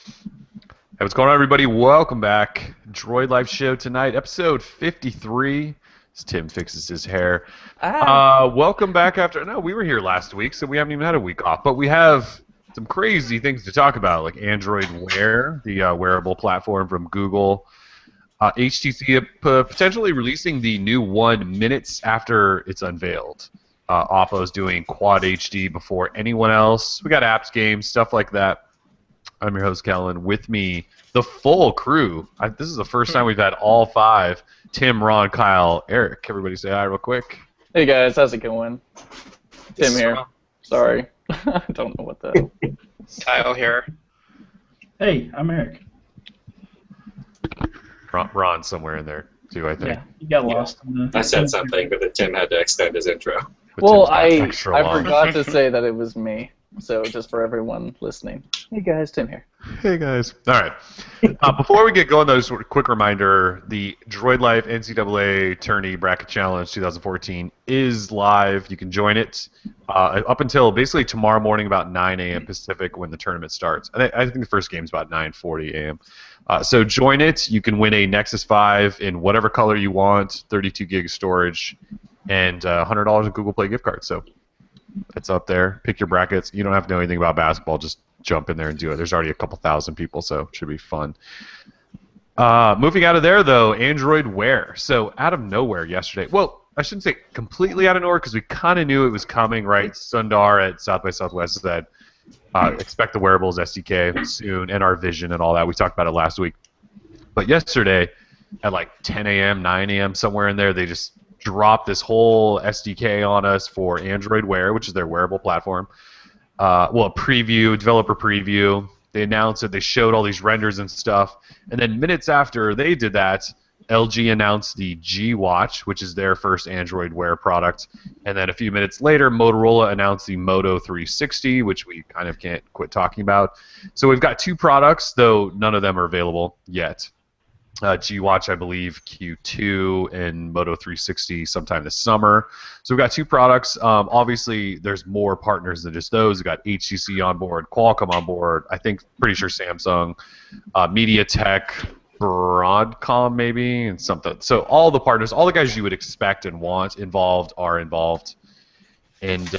Hey, what's going on, everybody? Welcome back. Droid Life Show tonight, episode 53. As Tim fixes his hair. Ah, Welcome back after. No, we were here last week, so we haven't even had a week off. But we have some crazy things to talk about, like Android Wear, the wearable platform from Google. HTC potentially releasing the new one minutes after it's unveiled. Oppo's doing Quad HD before anyone else. We got apps, games, stuff like that. I'm your host, Kellen. With me, the full crew. This is the first time we've had all five. Tim, Ron, Kyle, Eric. Everybody say hi real quick. hey guys, how's it going? This Tim is here. Ron. Sorry, I don't know what the. Kyle here. Hey, I'm Eric. Ron somewhere in there, too, I think. Yeah, you got lost. I said something, but then Tim had to extend his intro. But Well, Tim's got I extra long. forgot to say that it was me. So just for everyone listening, hey guys, Tim here. Hey, guys. All right. Before we get going, though, just a quick reminder, the Droid Life NCAA Tourney Bracket Challenge 2014 is live. You can join it up until basically tomorrow morning about 9 a.m. Pacific when the tournament starts. I think the first game is about 9:40 a.m. So join it. You can win a Nexus 5 in whatever color you want, 32 gig storage, and $100 in Google Play gift cards. So it's up there. Pick your brackets. You don't have to know anything about basketball. Just jump in there and do it. There's already a couple thousand people, so it should be fun. Moving out of there, though, Android Wear. So out of nowhere yesterday. Well, I shouldn't say completely out of nowhere because we kind of knew it was coming, right? Sundar at South by Southwest said, expect the wearables SDK soon and our vision and all that. We talked about it last week. But yesterday at like 10 a.m., 9 a.m., somewhere in there, they just dropped this whole SDK on us for Android Wear, which is their wearable platform. A preview, developer preview. They announced it. They showed all these renders and stuff. And then minutes after they did that, LG announced the G Watch, which is their first Android Wear product. And then a few minutes later, Motorola announced the Moto 360, which we kind of can't quit talking about. So we've got two products, though none of them are available yet. G Watch, I believe, Q2, and Moto 360 sometime this summer. So we've got two products. Obviously, there's more partners than just those. We've got HTC on board, Qualcomm on board. I think, pretty sure Samsung, MediaTek, Broadcom maybe, and something. So all the partners, all the guys you would expect and want involved are involved. And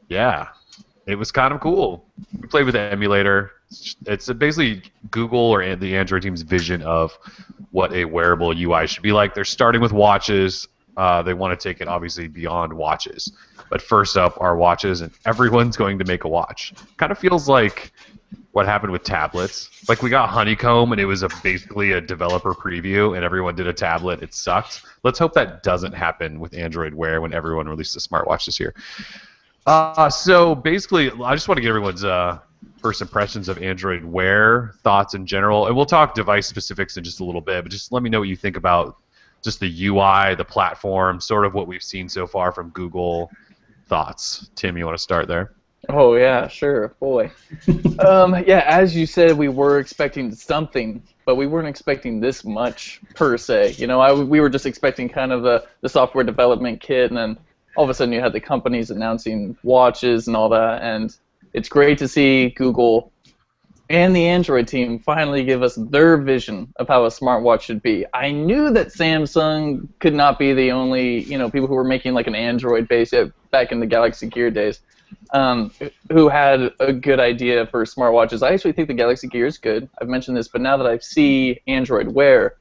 yeah, it was kind of cool. We played with the emulator. It's basically Google or the Android team's vision of what a wearable UI should be like. They're starting with watches. They want to take it obviously beyond watches. But first up are watches, and everyone's going to make a watch. Kind of feels like what happened with tablets. Like we got Honeycomb, and it was basically a developer preview, and everyone did a tablet. It sucked. Let's hope that doesn't happen with Android Wear when everyone releases a smartwatch this year. So basically, I just want to get everyone's first impressions of Android Wear, thoughts in general, and we'll talk device specifics in just a little bit, but just let me know what you think about just the UI, the platform, sort of what we've seen so far from Google. Thoughts? Tim, you want to start there? Oh yeah, sure, boy. Yeah, as you said, we were expecting something, but we weren't expecting this much per se. You know, we were just expecting kind of the software development kit, and then all of a sudden you had the companies announcing watches and all that, and it's great to see Google and the Android team finally give us their vision of how a smartwatch should be. I knew that Samsung could not be the only, people who were making like an Android base back in the Galaxy Gear days, who had a good idea for smartwatches. I actually think the Galaxy Gear is good. I've mentioned this, but now that I see Android Wear,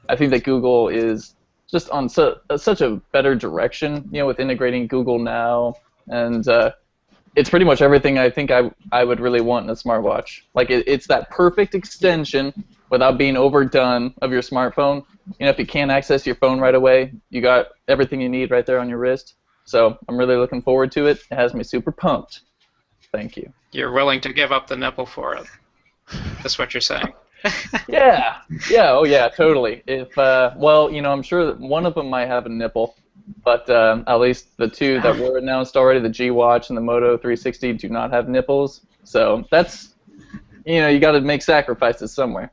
I think that Google is just on such a better direction, with integrating Google Now, and it's pretty much everything I think I would really want in a smartwatch. Like it's that perfect extension without being overdone of your smartphone. If you can't access your phone right away, you got everything you need right there on your wrist. So I'm really looking forward to it. It has me super pumped. Thank you. You're willing to give up the nipple for it. That's what you're saying. Yeah. Oh yeah, totally. If I'm sure that one of them might have a nipple. But at least the two that were announced already, the G Watch and the Moto 360, do not have nipples. So that's, you got to make sacrifices somewhere.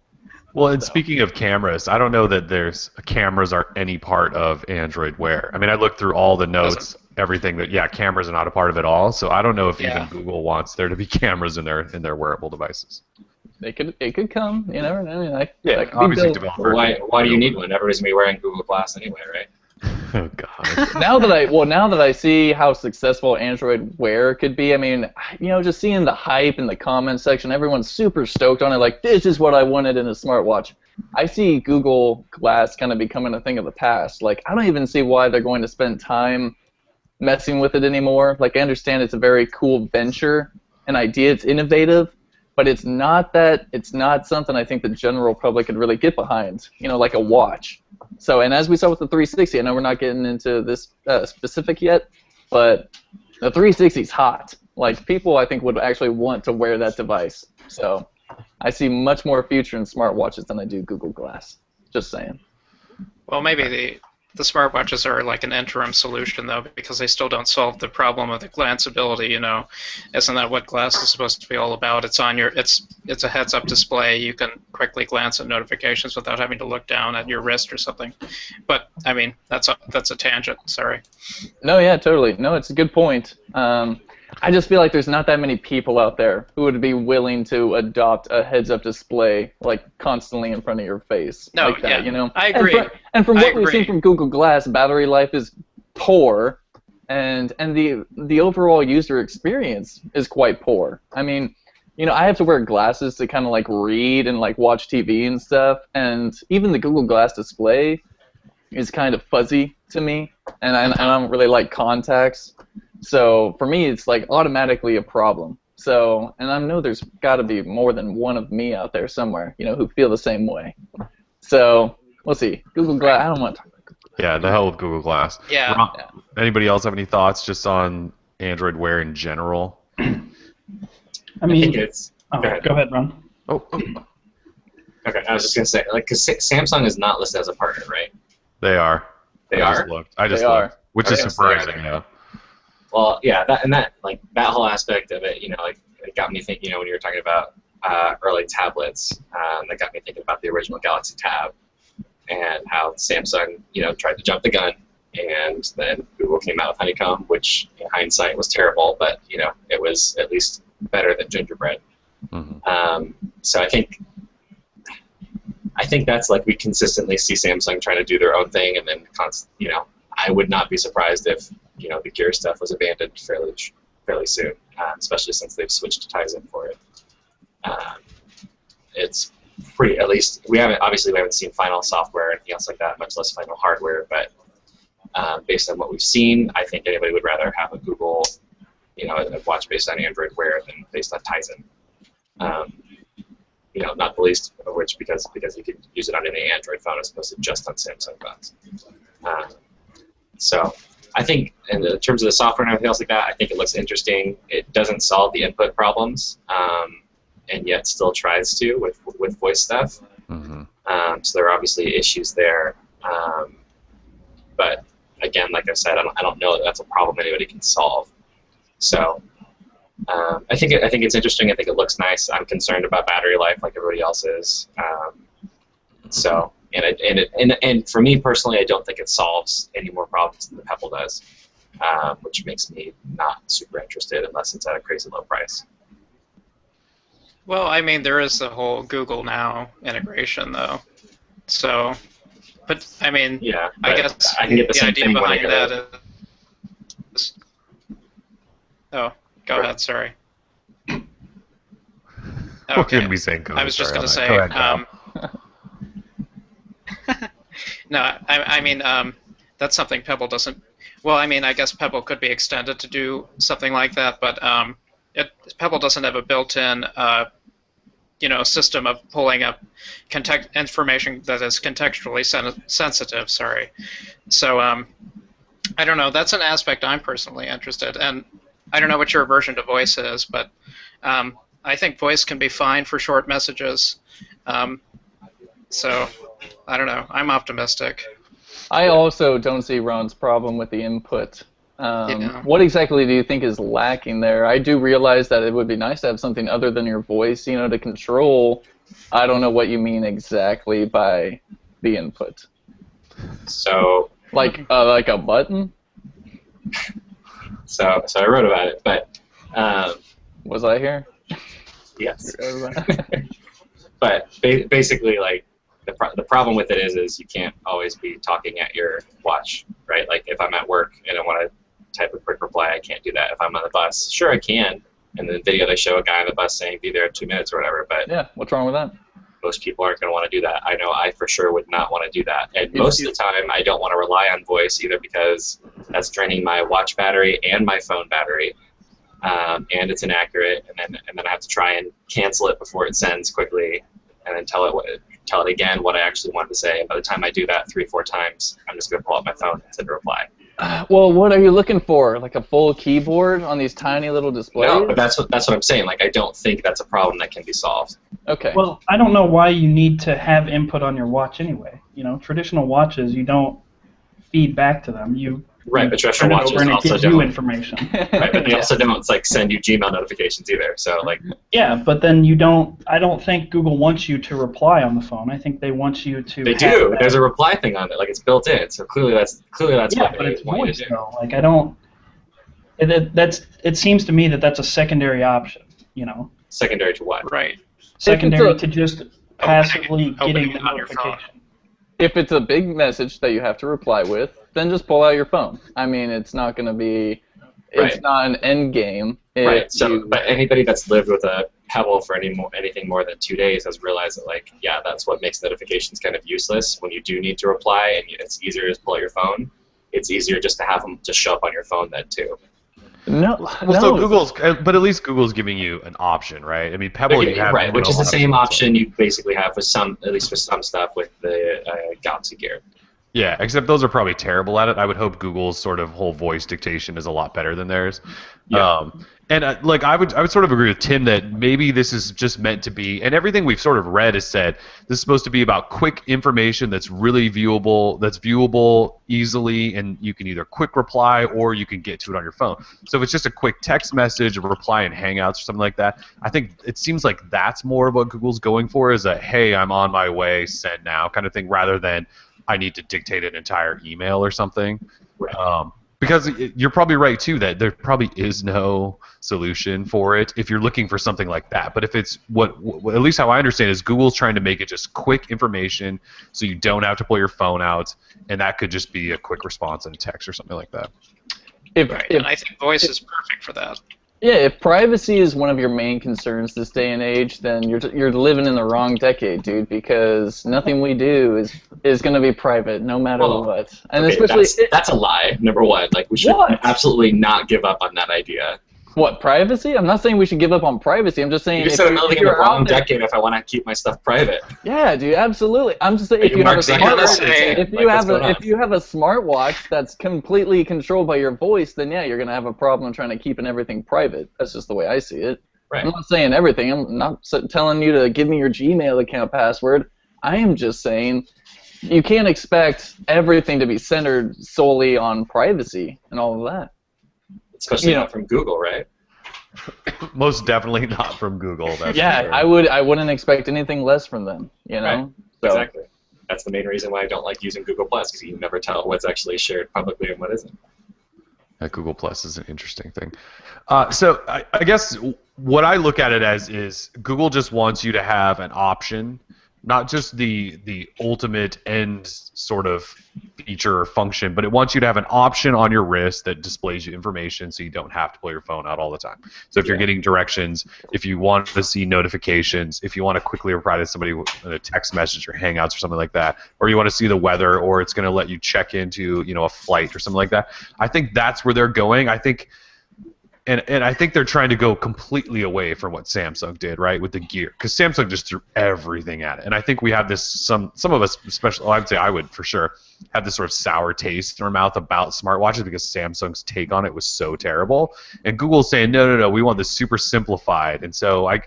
Well, and speaking of cameras, I don't know that cameras are any part of Android Wear. I mean, I looked through all the notes, everything cameras are not a part of it all. So I don't know if even Google wants there to be cameras in their wearable devices. it could come. You never know. I mean, Yeah, that could be obviously built. developer. Why do you need one? Everybody's gonna be wearing Google Glass anyway, right? Oh God. Now that I see how successful Android Wear could be, I mean, just seeing the hype in the comment section, everyone's super stoked on it. Like, this is what I wanted in a smartwatch. I see Google Glass kind of becoming a thing of the past. Like, I don't even see why they're going to spend time messing with it anymore. Like, I understand it's a very cool venture, an idea, it's innovative, but it's not something I think the general public could really get behind, like a watch. So, and as we saw with the 360, I know we're not getting into this specific yet, but the 360 is hot. Like, people, I think, would actually want to wear that device. So, I see much more future in smartwatches than I do Google Glass. Just saying. Well, maybe the smartwatches are like an interim solution, though, because they still don't solve the problem of the glanceability. Isn't that what glass is supposed to be all about? It's a heads-up display. You can quickly glance at notifications without having to look down at your wrist or something. But I mean, that's a tangent. Sorry. No, yeah, totally. No, it's a good point. I just feel like there's not that many people out there who would be willing to adopt a heads-up display like constantly in front of your face. No, like that, yeah, I agree. And from what we've agree. seen from Google Glass, battery life is poor, and the overall user experience is quite poor. I mean, I have to wear glasses to kind of like read and like watch TV and stuff, and even the Google Glass display is kind of fuzzy to me, and I don't really like contacts. So for me, it's like automatically a problem. So, and I know there's got to be more than one of me out there somewhere, who feel the same way. So we'll see. Google Glass. I don't want to talk about Google Glass. Yeah, the hell with Google Glass. Yeah. Ron, anybody else have any thoughts just on Android Wear in general? I mean, think it's. go ahead, Ron. Oh. Okay, I was just gonna say, because Samsung is not listed as a partner, right? They are. They I are. just looked. I just They looked, are. which is Okay, surprising. so Yeah. Well, yeah, that whole aspect of it, it got me thinking. When you were talking about early tablets, that got me thinking about the original Galaxy Tab and how Samsung, tried to jump the gun, and then Google came out with Honeycomb, which in hindsight was terrible, but it was at least better than gingerbread. Mm-hmm. So I think that's like we consistently see Samsung trying to do their own thing, and then I would not be surprised if the Gear stuff was abandoned fairly soon, especially since they've switched to Tizen for it. It's pretty. At least we haven't seen final software or anything else like that, much less final hardware. But based on what we've seen, I think anybody would rather have a Google, a watch based on Android Wear than based on Tizen. Not the least of which because you can use it on any Android phone as opposed to just on Samsung phones. So I think in terms of the software and everything else like that, I think it looks interesting. It doesn't solve the input problems, and yet still tries to with voice stuff. Mm-hmm. So there are obviously issues there. But again, like I said, I don't know that that's a problem anybody can solve. So I think it's interesting. I think it looks nice. I'm concerned about battery life, like everybody else is. So and for me personally, I don't think it solves any more problems than the Pebble does, which makes me not super interested unless it's at a crazy low price. Well, I mean, there is the whole Google Now integration, though. So, but I mean, Yeah, I but guess I can get the the same idea thing when I behind go that is. Oh, go ahead. Sorry. What can we saying? I was just going to say. Go ahead, Kyle. No, I mean, that's something Pebble doesn't. Well, I mean, I guess Pebble could be extended to do something like that, but Pebble doesn't have a built-in, system of pulling up information that is contextually sensitive. Sorry. So I don't know. That's an aspect I'm personally interested in. And I don't know what your aversion to voice is, but I think voice can be fine for short messages. So I don't know. I'm optimistic. I also don't see Ron's problem with the input. What exactly do you think is lacking there? I do realize that it would be nice to have something other than your voice, to control. I don't know what you mean exactly by the input. So Like a button? So I wrote about it, but Was I here? yes. But basically, like the problem with it is you can't always be talking at your watch, right? Like if I'm at work and I want to type a quick reply, I can't do that. If I'm on the bus, sure I can. In the video, they show a guy on the bus saying "be there in 2 minutes" or whatever. But yeah, what's wrong with that? most people aren't going to want to do that. I know I for sure would not want to do that. And most of the time, I don't want to rely on voice either because that's draining my watch battery and my phone battery, and it's inaccurate. And then I have to try and cancel it before it sends quickly, and then tell it again what I actually wanted to say. And by the time I do that 3-4 times, I'm just going to pull out my phone and send a reply. Well, what are you looking for? Like a full keyboard on these tiny little displays? No, but that's what I'm saying. Like I don't think that's a problem that can be solved. Okay. Well, I don't know why you need to have input on your watch anyway. You know, traditional watches, you don't feed back to them. Right, but traditional turn it watches over and it also gives you don't. information. Right, but they also don't like send you Gmail notifications either. So like. Yeah, but then you don't. I don't think Google wants you to reply on the phone. I think they want you to. They have do. that. There's a reply thing on it, like it's built in. So clearly that's Yeah, what but they it's want you voice to do. though. Like I don't. It seems to me that that's a secondary option. You know, Secondary to what? Right. secondary to just passively opening getting it the on your phone. notification. If it's a big message that you have to reply with, then just pull out your phone. I mean, it's not going to be, it's Right. not an end game. Right. So, but anybody that's lived with a Pebble for anything more than 2 days has realized that, like, yeah, that's what makes notifications kind of useless. When you do need to reply and it's easier to just pull out your phone, it's easier just to have them just show up on your phone then too. No, Well, so Google's, but at least Google's giving you an option, right? I mean, Pebble, you have right, which a is the lot of same stuff. option you basically have for some, at least for some stuff with the Galaxy Gear. Yeah, except those are probably terrible at it. I would hope Google's sort of whole voice dictation is a lot better than theirs. Yeah. And like I would sort of agree with Tim that maybe this is just meant to be, and everything we've sort of read has said this is supposed to be about quick information that's really viewable easily, and you can either quick reply or you can get to it on your phone. So if it's just a quick text message, a reply in Hangouts or something like that, I think it seems like that's more of what Google's going for, is a hey, I'm on my way, send now kind of thing, rather than I need to dictate an entire email or something. Right. Because you're probably right too that there probably is no solution for it if you're looking for something like that. But if it's what at least how I understand is Google's trying to make it just quick information so you don't have to pull your phone out, and that could just be a quick response in text or something like that. Right, and I think voice is perfect for that. Yeah, if privacy is one of your main concerns this day and age, then you're living in the wrong decade, dude. Because nothing we do is going to be private, no matter what. And okay, especially that's a lie. Number one, like we should absolutely not give up on that idea. what, privacy? I'm not saying we should give up on privacy. I'm just saying You said I'm living in the wrong decade if I want to keep my stuff private. Yeah, dude, absolutely. I'm just saying Are if you have a Mark Zuckerberg? smartwatch, if you have a smartwatch that's completely controlled by your voice, then yeah, you're gonna have a problem trying to keep everything private. That's just the way I see it. Right. I'm not saying everything. I'm not telling you to give me your Gmail account password. I am just saying you can't expect everything to be centered solely on privacy and all of that. Especially not from Google, right? Most definitely not from Google. That's Yeah, for sure. I wouldn't expect anything less from them. You know. Right. So, Exactly. That's the main reason why I don't like using Google Plus, because you can never tell what's actually shared publicly and what isn't. Google Plus is an interesting thing. So I guess what I look at it as is Google just wants you to have an option, not just the ultimate end sort of feature or function, but it wants you to have an option on your wrist that displays you information so you don't have to pull your phone out all the time. So if you're getting directions, if you want to see notifications, if you want to quickly reply to somebody with a text message or Hangouts or something like that, or you want to see the weather, or it's going to let you check into a flight or something like that, I think that's where they're going. I think And I think they're trying to go completely away from what Samsung did, right, with the Gear, because Samsung just threw everything at it. And I think we have this, some of us, especially, I'd say I would for sure, have this sort of sour taste in our mouth about smartwatches because Samsung's take on it was so terrible. And Google's saying, no, we want this super simplified. And so I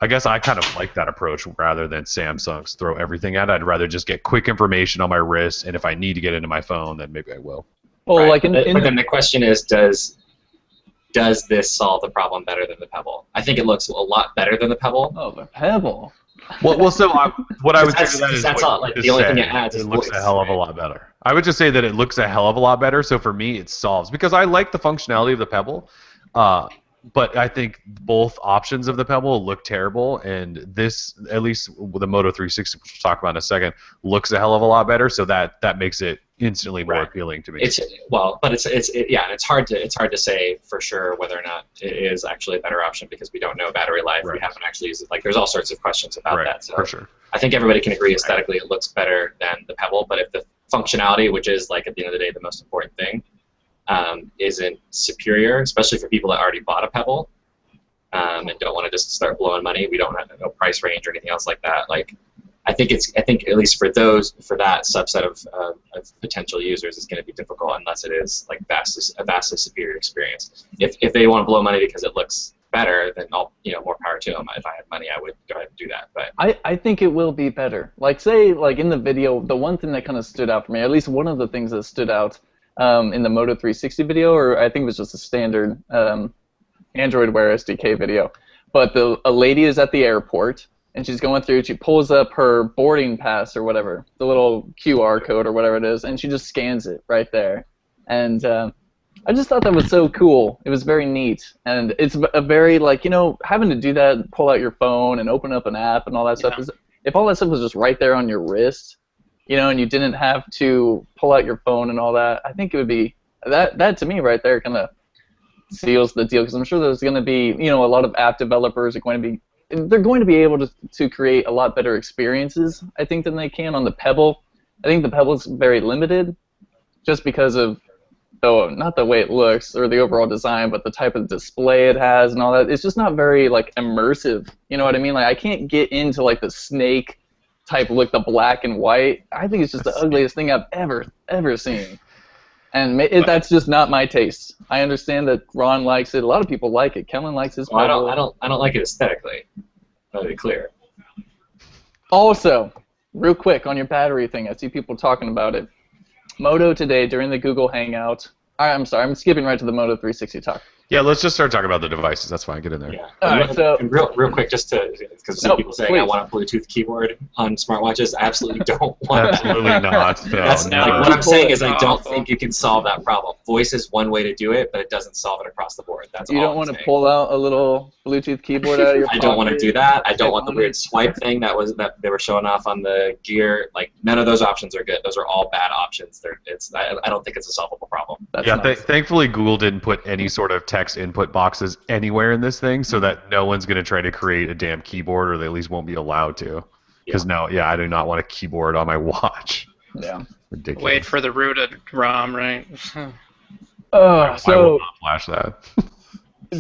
guess I kind of like that approach rather than Samsung's throw everything at it. I'd rather just get quick information on my wrist, and if I need to get into my phone, then maybe I will. Well, Right. like But then the question is, does this solve the problem better than the Pebble? I think it looks a lot better than the Pebble. oh, the Pebble. Well, so what I would say to that is that's what all. you Like just the only thing said. it adds is It looks voice, a hell of a right? lot better. I would just say that it looks a hell of a lot better. So for me, it solves, because I like the functionality of the Pebble. but I think both options of the Pebble look terrible, and this, at least with the Moto 360, which we'll talk about in a second, looks a hell of a lot better. So that makes it instantly more appealing to me. But it's hard to say for sure whether or not it is actually a better option because we don't know battery life. We haven't actually used it. Like, there's all sorts of questions about that. So for sure. I think everybody can agree aesthetically it looks better than the Pebble, but if the functionality, which is like at the end of the day the most important thing, isn't superior, especially for people that already bought a Pebble and don't want to just start blowing money. We don't have no price range or anything else like that. Like, I think at least for that subset of potential users, it's going to be difficult unless it is like a vastly superior experience. If they want to blow money because it looks better, then more power to them. If I had money, I would go ahead and do that. But I think it will be better. Like, say, like in the video, the one thing that kind of stood out for me, at least one of the things that stood out in the Moto 360 video, or I think it was just a standard Android Wear SDK video, but a lady is at the airport, and she's going through, she pulls up her boarding pass or whatever, the little QR code or whatever it is, and she just scans it right there. And I just thought that was so cool. It was very neat. And it's a very, like, having to do that, pull out your phone and open up an app and all that stuff, if all that stuff was just right there on your wrist, and you didn't have to pull out your phone and all that, I think it would be, that to me right there kind of seals the deal, because I'm sure there's going to be, a lot of app developers are going to be, they're going to be able to create a lot better experiences, I think, than they can on the Pebble. I think the Pebble is very limited just because of, though, not the way it looks or the overall design, but the type of display it has and all that. It's just not very, like, immersive. You know what I mean? Like, I can't get into, like, the snake type look, the black and white. I think it's just the ugliest thing I've ever seen. And that's just not my taste. I understand that Ron likes it. A lot of people like it. Kellen likes his. Well, I don't like it aesthetically. Let me be clear. Also, real quick on your battery thing, I see people talking about it. Moto today during the Google Hangout. I'm sorry, I'm skipping right to the Moto 360 talk. Yeah, let's just start talking about the devices. That's fine. Get in there. Yeah. All right, so real quick, just because some people saying I want a Bluetooth keyboard on smartwatches, I absolutely don't want. Absolutely not. No. Like, what I'm saying is I don't think you can solve that problem. Voice is one way to do it, but it doesn't solve it across the board. That's you all don't want saying. to pull out a little Bluetooth keyboard out of your I pocket? don't want to do that. I don't want the weird swipe thing that they were showing off on the Gear. Like, none of those options are good. Those are all bad options. I don't think it's a solvable problem. That's yeah, nice. thankfully Google didn't put any sort of text input boxes anywhere in this thing, so that no one's going to try to create a damn keyboard, or they at least won't be allowed to. Because I do not want a keyboard on my watch. Yeah. Ridiculous. Wait for the rooted ROM, right? I will So not flash that.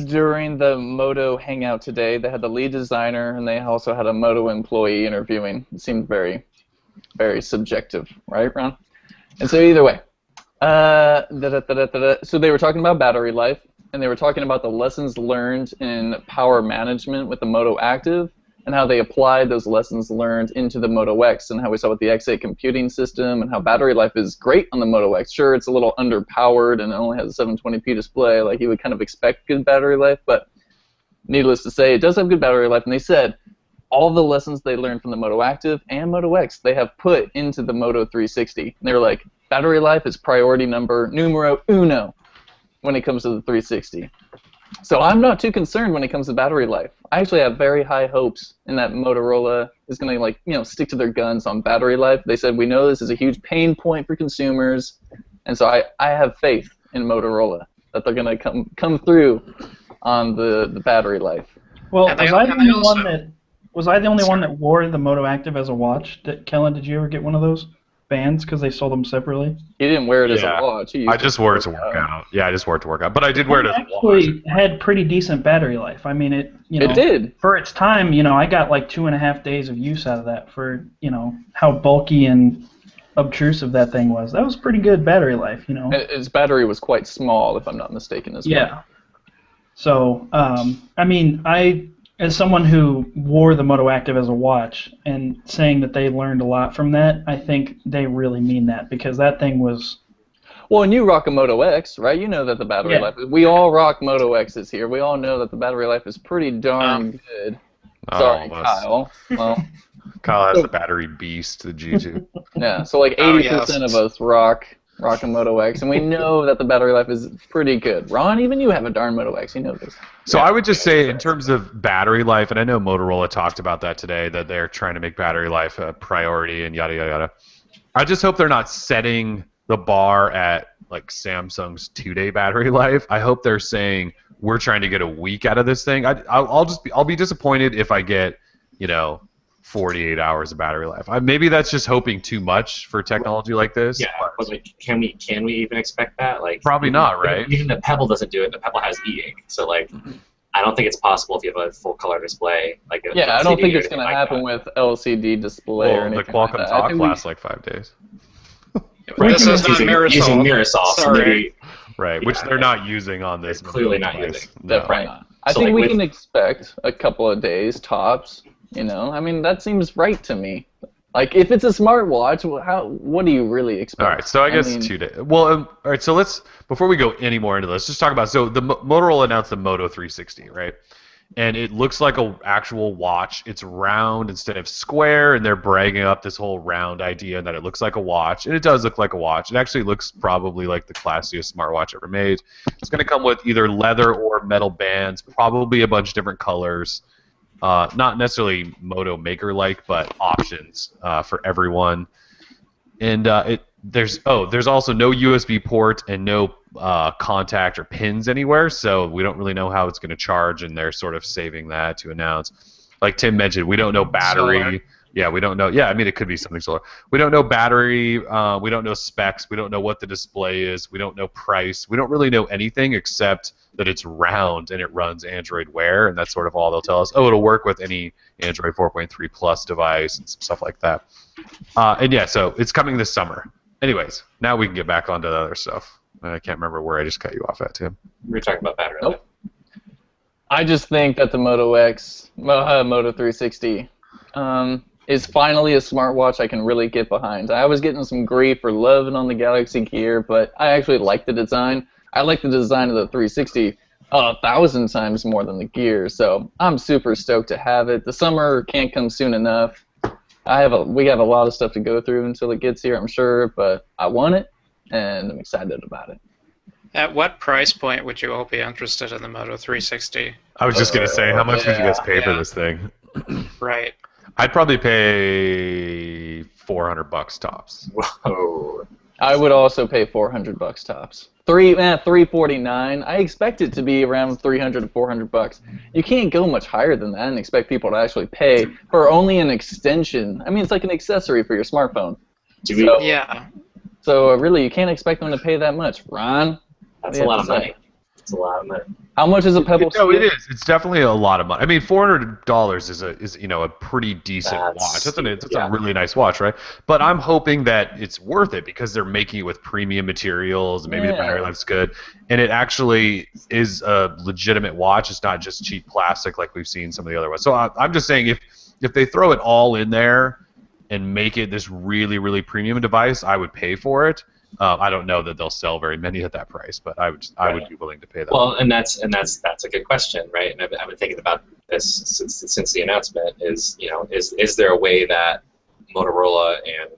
during the Moto Hangout today, they had the lead designer, and they also had a Moto employee interviewing. It seemed very, very subjective, right, Ron? And so either way, so they were talking about battery life, and they were talking about the lessons learned in power management with the Moto Active, and how they applied those lessons learned into the Moto X, and how we saw with the X8 computing system, and how battery life is great on the Moto X. Sure, it's a little underpowered, and it only has a 720p display. Like, you would kind of expect good battery life, but needless to say, it does have good battery life. And they said all the lessons they learned from the Moto Active and Moto X, they have put into the Moto 360. And they were like, battery life is priority numero uno when it comes to the 360. So I'm not too concerned when it comes to battery life. I actually have very high hopes in that Motorola is going to, stick to their guns on battery life. They said, we know this is a huge pain point for consumers, and so I have faith in Motorola that they're going to come through on the battery life. Well, And was they- I the and they only one also- that wore the Moto Active as a watch? Kellen, did you ever get one of those bands because they sold them separately? He didn't wear it as Yeah. a watch. He used I just wore it to work out. Yeah, I just wore it to work out. But I did wear it as a watch. Actually had pretty decent battery life. I mean, it did. for its time. I got like 2.5 days of use out of that for how bulky and obtrusive that thing was. That was pretty good battery life. His battery was quite small, if I'm not mistaken, as well. Yeah. So, I mean, as someone who wore the Moto Active as a watch and saying that they learned a lot from that, I think they really mean that, because that thing was... Well, and you rock a Moto X, right? You know that the battery life... We all rock Moto X's here. We all know that the battery life is pretty darn good. Sorry, Kyle. Well, Kyle has the battery beast, the G2. yeah, so like Oh, 80% yes. of us rock rocking Moto X, and we know that the battery life is pretty good. Ron, even you have a darn Moto X. You know this. So I would just say, in terms of battery life, and I know Motorola talked about that today, that they're trying to make battery life a priority and yada yada yada. I just hope they're not setting the bar at like Samsung's 2-day battery life. I hope they're saying we're trying to get a week out of this thing. I'll be disappointed if I get 48 hours of battery life. Maybe that's just hoping too much for technology like this. Yeah, but like, can we even expect that? Like, probably not, right? Even the Pebble doesn't do it. The Pebble has e-ink, so like, I don't think it's possible if you have a full color display. Like, I don't think it's going to happen with LCD display or anything. The Qualcomm like Talk lasts like 5 days. This is not Mirasol. Using Mirasol. Sorry. Right, which they're not using on this. Clearly not using. No. Definitely not. I think we can expect a couple of days tops. I mean, that seems right to me. Like, if it's a smartwatch, what do you really expect? All right, so I guess 2 days. Well, all right, so before we go any more into this, let's just talk about, so the Motorola announced the Moto 360, right? And it looks like an actual watch. It's round instead of square, and they're bragging up this whole round idea that it looks like a watch, and it does look like a watch. It actually looks probably like the classiest smartwatch ever made. It's going to come with either leather or metal bands, probably a bunch of different colors. Not necessarily Moto Maker-like, but options for everyone. And there's also no USB port and no contact or pins anywhere, so we don't really know how it's going to charge, and they're sort of saving that to announce. Like Tim mentioned, we don't know battery. Solar. Yeah, we don't know. Yeah, I mean, it could be something solar. We don't know battery. We don't know specs. We don't know what the display is. We don't know price. We don't really know anything except that it's round and it runs Android Wear, and that's sort of all they'll tell us. Oh, it'll work with any Android 4.3 Plus device and some stuff like that. And yeah, so it's coming this summer. Anyways, now we can get back onto the other stuff. I can't remember where I just cut you off at, Tim. We were talking about battery life. I just think that the Moto X, Moto 360, is finally a smartwatch I can really get behind. I was getting some grief for loving on the Galaxy Gear, but I actually like the design. I like the design of the 360 1,000 times more than the Gear, so I'm super stoked to have it. The summer can't come soon enough. We have a lot of stuff to go through until it gets here, I'm sure, but I want it, and I'm excited about it. At what price point would you all be interested in the Moto 360? I was just going to say, how much would you guys pay for this thing? Right. I'd probably pay $400 tops. Whoa. I would also pay $400 tops. $349. I expect it to be around $300 to $400. You can't go much higher than that and expect people to actually pay for only an extension. I mean, it's like an accessory for your smartphone. Yeah. So really, you can't expect them to pay that much. Ron? That's a lot of money. It's a lot of money. How much is a Pebble? No, it is. It's definitely a lot of money. I mean, $400 is a pretty decent watch. That's a really nice watch, right? But I'm hoping that it's worth it because they're making it with premium materials, and maybe the battery life's good, and it actually is a legitimate watch. It's not just cheap plastic like we've seen some of the other ones. So I'm just saying, if they throw it all in there and make it this really, really premium device, I would pay for it. I don't know that they'll sell very many at that price, but I would be willing to pay that. Well, and that's a good question, right? And I've been thinking about this since the announcement. Is there a way that Motorola and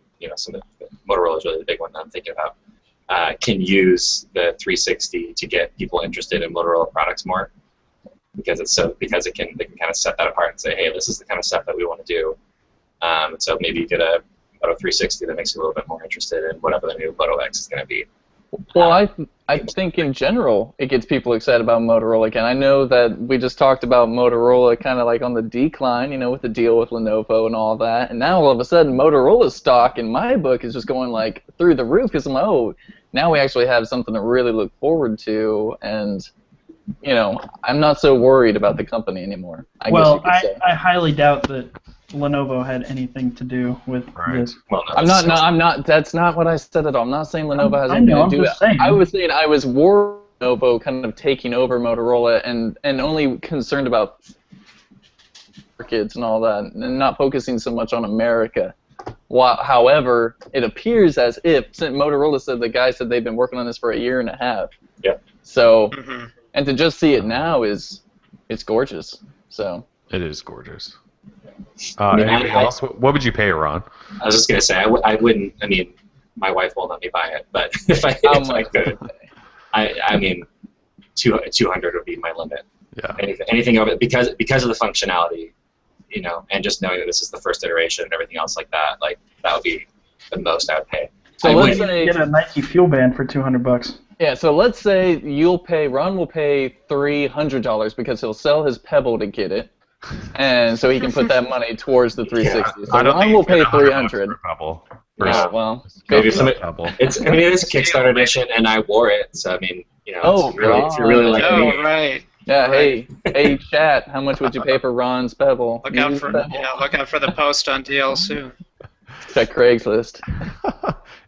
Motorola is really the big one that I'm thinking about can use the 360 to get people interested in Motorola products more because they can kind of set that apart and say, hey, this is the kind of stuff that we want to do. And so maybe you get a Moto 360 that makes you a little bit more interested in whatever the new Moto X is going to be. Well, I think in general it gets people excited about Motorola again. I know that we just talked about Motorola kind of like on the decline, with the deal with Lenovo and all that, and now all of a sudden Motorola's stock in my book is just going like through the roof because I'm like, oh, now we actually have something to really look forward to, and I'm not so worried about the company anymore. I highly doubt that Lenovo had anything to do with this. Well, no, I'm not. That's not what I said at all. I'm not saying Lenovo has anything to do with it. I was saying I was worried Lenovo kind of taking over Motorola and only concerned about markets and all that, and not focusing so much on America. However, it appears as if Motorola said the guy said they've been working on this for 1.5 years. Yeah. So, and to just see it now it's gorgeous. So. It is gorgeous. Anything else? What would you pay, Ron? I was just going to say, I wouldn't. I mean, my wife won't let me buy it, but if I could, I mean, 200 would be my limit. Yeah. Anything over because of the functionality, you know, and just knowing that this is the first iteration and everything else like that, that would be the most I would pay. So let's say get a Nike Fuel Band for $200. Yeah, so let's say Ron will pay $300 because he'll sell his Pebble to get it, and so he can put that money towards the 360. So Ron will pay $300. Yeah, well, maybe some. It is Kickstarter edition, and I wore it, so I mean, you know, if you're really like me. Oh, right. Yeah, hey, chat, how much would you pay for Ron's Pebble? Look out for the post on DL soon. Check Craigslist.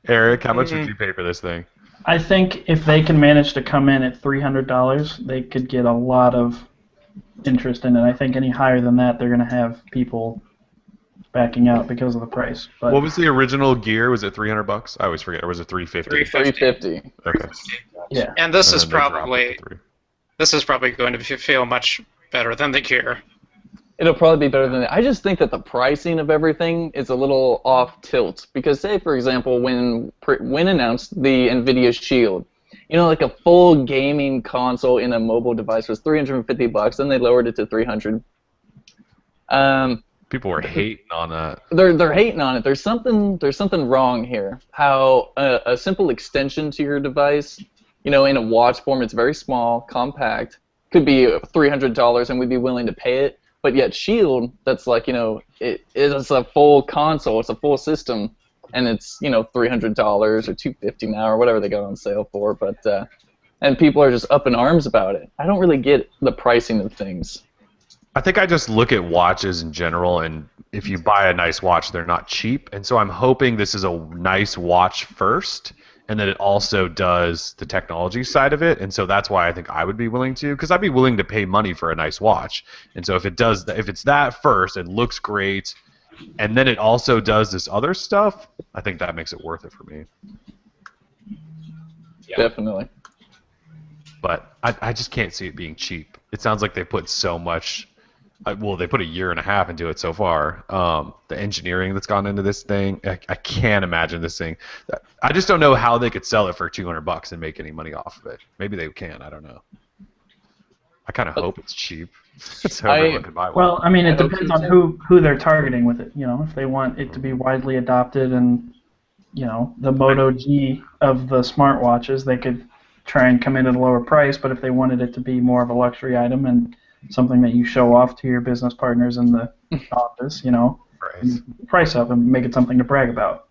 Eric, how much would you pay for this thing? I think if they can manage to come in at $300, they could get a lot of interest in it. I think any higher than that, they're going to have people backing out because of the price. But what was the original gear? Was it $300? I always forget. Or was it $350? $350. Okay. Yeah. And this is probably going to feel much better than the gear. It'll probably be better than that. I just think that the pricing of everything is a little off tilt because, say, for example, when announced the NVIDIA Shield, you know, like a full gaming console in a mobile device was $350. Then they lowered it to $300. People were hating on that. They're hating on it. There's something wrong here. How a simple extension to your device, you know, in a watch form, it's very small, compact, could be $300, and we'd be willing to pay it. But yet Shield, that's like, you know, it is a full console, it's a full system, and it's, you know, $300 or $250 now or whatever they got on sale for. But and people are just up in arms about it. I don't really get the pricing of things. I think I just look at watches in general, and if you buy a nice watch, they're not cheap. And so I'm hoping this is a nice watch first, and that it also does the technology side of it. And so that's why I think I would be willing to, because I'd be willing to pay money for a nice watch. And so if it's that first, it looks great, and then it also does this other stuff, I think that makes it worth it for me. Yeah. Definitely. But I just can't see it being cheap. It sounds like they put so much. Well, they put a year and a half into it so far. The engineering that's gone into this thing, I can't imagine this thing. I just don't know how they could sell it for $200 and make any money off of it. Maybe they can. I don't know. I kind of hope it's cheap, so everyone can buy one. Well, I mean, it depends on who they're targeting with it. You know, if they want it to be widely adopted and, you know, the Moto G of the smartwatches, they could try and come in at a lower price. But if they wanted it to be more of a luxury item and something that you show off to your business partners in the office, you know, price up and make it something to brag about.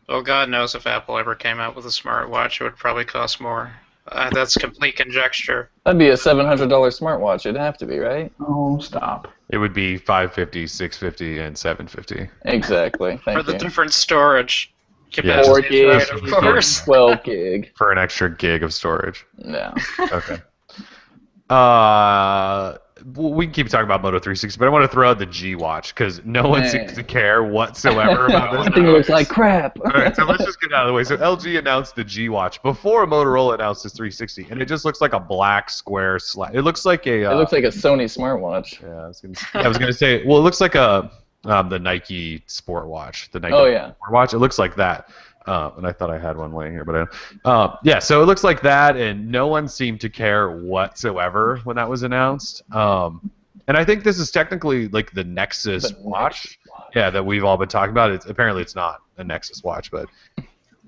Well, God knows if Apple ever came out with a smartwatch, it would probably cost more. That's complete conjecture. That'd be a $700 smartwatch. It'd have to be, right? Oh, stop. It would be $550, $650, and $750. Exactly. Thank For the you. different storage Yeah, Four capacity, gig, right, of course. 12 gig. For an extra gig of storage. No. Okay. We can keep talking about Moto 360, but I want to throw out the G Watch because no one seems to care whatsoever about this. That thing looks like crap. All right, so let's just get out of the way. So LG announced the G Watch before Motorola announced this 360, and it just looks like a black square It looks like a. It looks like a Sony smartwatch. Yeah, I was gonna say. Well, it looks like the Nike Sport Watch. The Nike Sport Watch. It looks like that. And I thought I had one laying here, but yeah. So it looks like that, and no one seemed to care whatsoever when that was announced. And I think this is technically like the Nexus watch. Yeah, that we've all been talking about. Apparently it's not a Nexus watch, but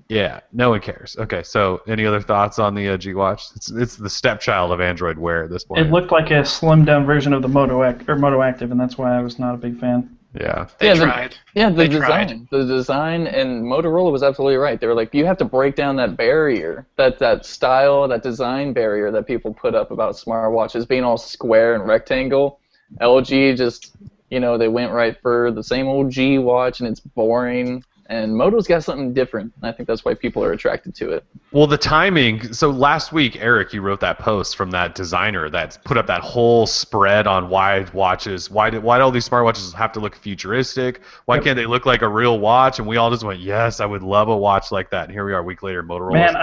yeah, no one cares. Okay, so any other thoughts on the G Watch? It's the stepchild of Android Wear at this point. It looked like a slimmed down version of the Moto Active, and that's why I was not a big fan. Yeah. They tried. The design, and Motorola was absolutely right. They were like, you have to break down that barrier, that style, that design barrier that people put up about smartwatches being all square and rectangle. LG just, you know, they went right for the same old G watch, and it's boring. And Moto's got something different. And I think that's why people are attracted to it. Well, the timing. So last week, Eric, you wrote that post from that designer that put up that whole spread on why watches. Why do all these smartwatches have to look futuristic? Why can't they look like a real watch? And we all just went, yes, I would love a watch like that. And here we are, a week later, Motorola. Man,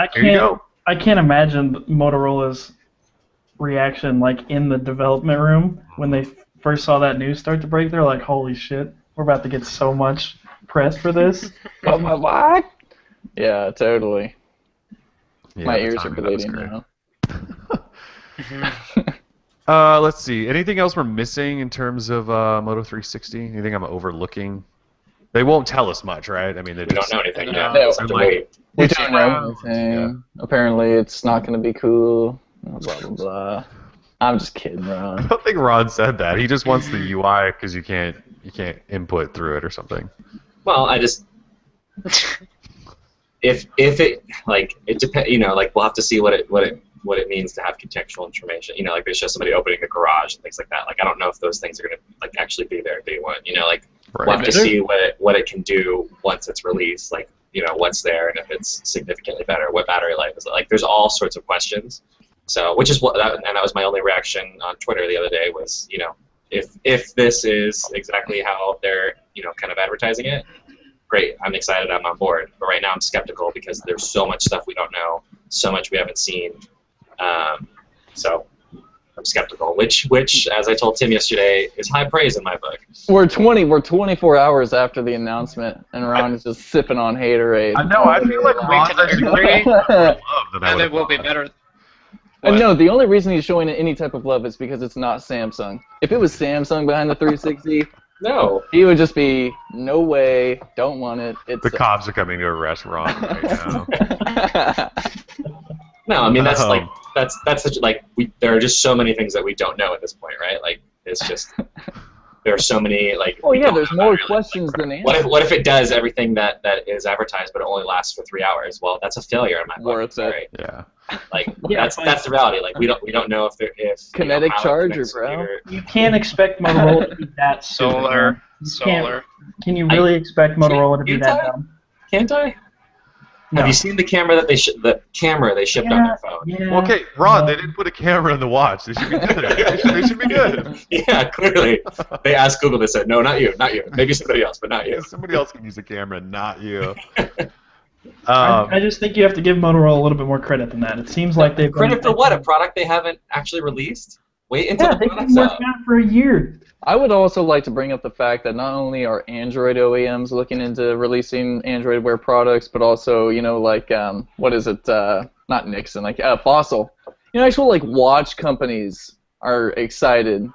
I can't imagine Motorola's reaction, like in the development room when they first saw that news start to break. They're like, holy shit, we're about to get so much press for this. What? Yeah, totally. Yeah, My the ears are timing of that was bleeding great. now. Let's see. Anything else we're missing in terms of Moto 360? Anything I'm overlooking? They won't tell us much, right? I mean, they We don't just know anything. No. Yeah, No. just have to wait. We It's don't know clouds, anything. Apparently, it's not going to be cool. Blah blah blah. I'm just kidding, I Ron. don't think Ron said that. He just wants the UI because you can't input through it or something. Well, I just if it like it depends. You know, like we'll have to see what it means to have contextual information. You know, like they show somebody opening a garage and things like that. Like I don't know if those things are gonna like actually be there day one. You know, like Right. we'll have to see what it can do once it's released. Like you know what's there and if it's significantly better. What battery life is it? Like there's all sorts of questions. So which is what that was my only reaction on Twitter the other day was if this is exactly how they're kind of advertising it. Great, I'm excited, I'm on board. But right now I'm skeptical because there's so much stuff we don't know, so much we haven't seen. So I'm skeptical, which, as I told Tim yesterday, is high praise in my book. We're 24 hours after the announcement, and Ron is just sipping on haterade. I know. I feel like We Ron's can actually agree, more love than I and would it will be better. And no, the only reason he's showing it any type of love is because it's not Samsung. If it was Samsung behind the 360, No. he would just be, no way, don't want it. It's The cops are coming to arrest Ron right now. No, I mean that's such there are just so many things that we don't know at this point, right? Like it's just there are so many like. Well, we yeah, don't there's know more battery life. questions than answers. What if it does everything that is advertised, but it only lasts for 3 hours? Well, that's a failure in my book. Worth it. Sorry. Yeah. Like Yeah, that's the reality. Like we don't know if Kinetic how it charger, connects to bro. your- You can't expect Motorola to be that stupid. Solar, man. You can't- solar. Can you really expect Motorola to be Can't that I? dumb? Can't I? No. Have you seen the camera that they shipped on their phone? Yeah. Well, okay, Ron, they didn't put a camera in the watch. They should be good. They should be good. Yeah, clearly. They asked Google. They said, no, not you. Maybe somebody else, but not you. Somebody else can use a camera, not you. I just think you have to give Motorola a little bit more credit than that. It seems like they've Credit for what? A product they haven't actually released? Wait until Yeah, the they've been product's working out. on it for a year. I would also like to bring up the fact that not only are Android OEMs looking into releasing Android Wear products, but also, like, what is it? Not Nixon, like Fossil. Actual like watch companies are excited,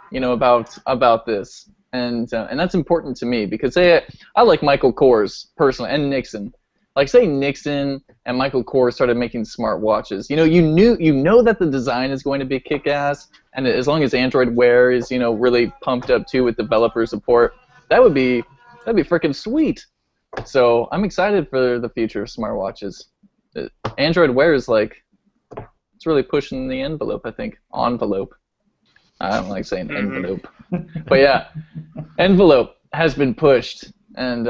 about this, and that's important to me because I like Michael Kors personally and Nixon. Like, say Nixon and Michael Kors started making smartwatches. You know that the design is going to be kick-ass, and as long as Android Wear is, really pumped up too with developer support, that'd be freaking sweet. So I'm excited for the future of smartwatches. Android Wear is like, it's really pushing the envelope. I think envelope. I don't like saying envelope, but yeah, envelope has been pushed, and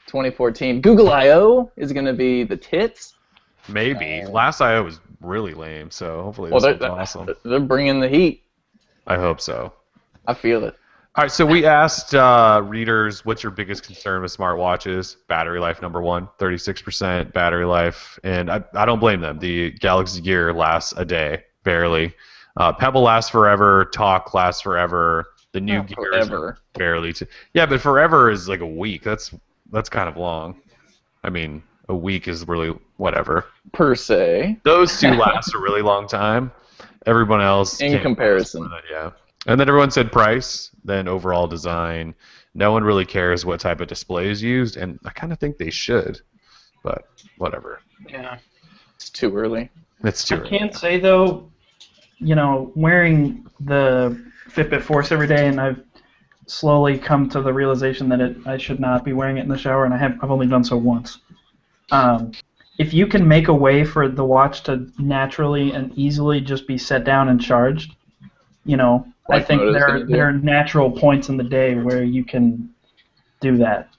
2014. Google I/O is going to be the tits. Maybe. Last I.O. was really lame, so hopefully Well, this one's awesome. They're bringing the heat. I hope so. I feel it. All right, so we asked readers, what's your biggest concern with smartwatches? Battery life, number one, 36% battery life. And I don't blame them. The Galaxy Gear lasts a day, barely. Pebble lasts forever. Talk lasts forever. The new Not Gears forever. barely. Yeah, but forever is like a week. That's kind of long. I mean, a week is really whatever. Per se. Those two last a really long time. Everyone else In can't comparison. last more than that, yeah. And then everyone said price, then overall design. No one really cares what type of display is used, and I kind of think they should, but whatever. Yeah. It's too early. It's too I early. can't say though, wearing the Fitbit Force every day, and I've slowly come to the realization that I should not be wearing it in the shower, and I've only done so once. If you can make a way for the watch to naturally and easily just be set down and charged, I Like think Moto's gonna do. there are natural points in the day where you can do that.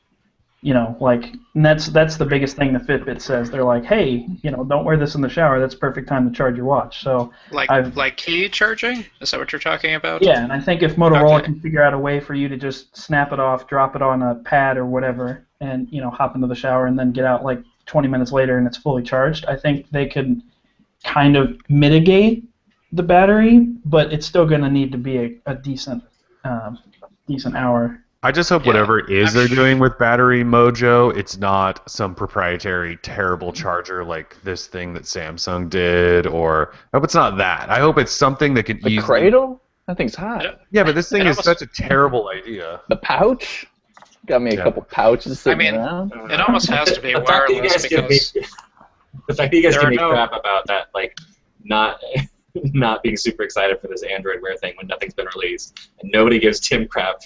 And that's the biggest thing the Fitbit says. They're like, hey, don't wear this in the shower. That's perfect time to charge your watch. So Like key charging? Is that what you're talking about? yeah, and I think if Motorola Okay. can figure out a way for you to just snap it off, drop it on a pad or whatever, and hop into the shower and then get out like 20 minutes later and it's fully charged, I think they could kind of mitigate the battery, but it's still going to need to be a decent hour. I just hope whatever it is they're doing with battery mojo, it's not some proprietary terrible charger like this thing that Samsung did, or I hope it's not that. I hope it's something that can The cradle? That thing's hot. Yeah, but this thing is such a terrible idea. The pouch? Got me a couple pouches sitting around. It almost has to be wireless because the fact that you guys give me crap about that, like, not being super excited for this Android Wear thing when nothing's been released, and nobody gives Tim crap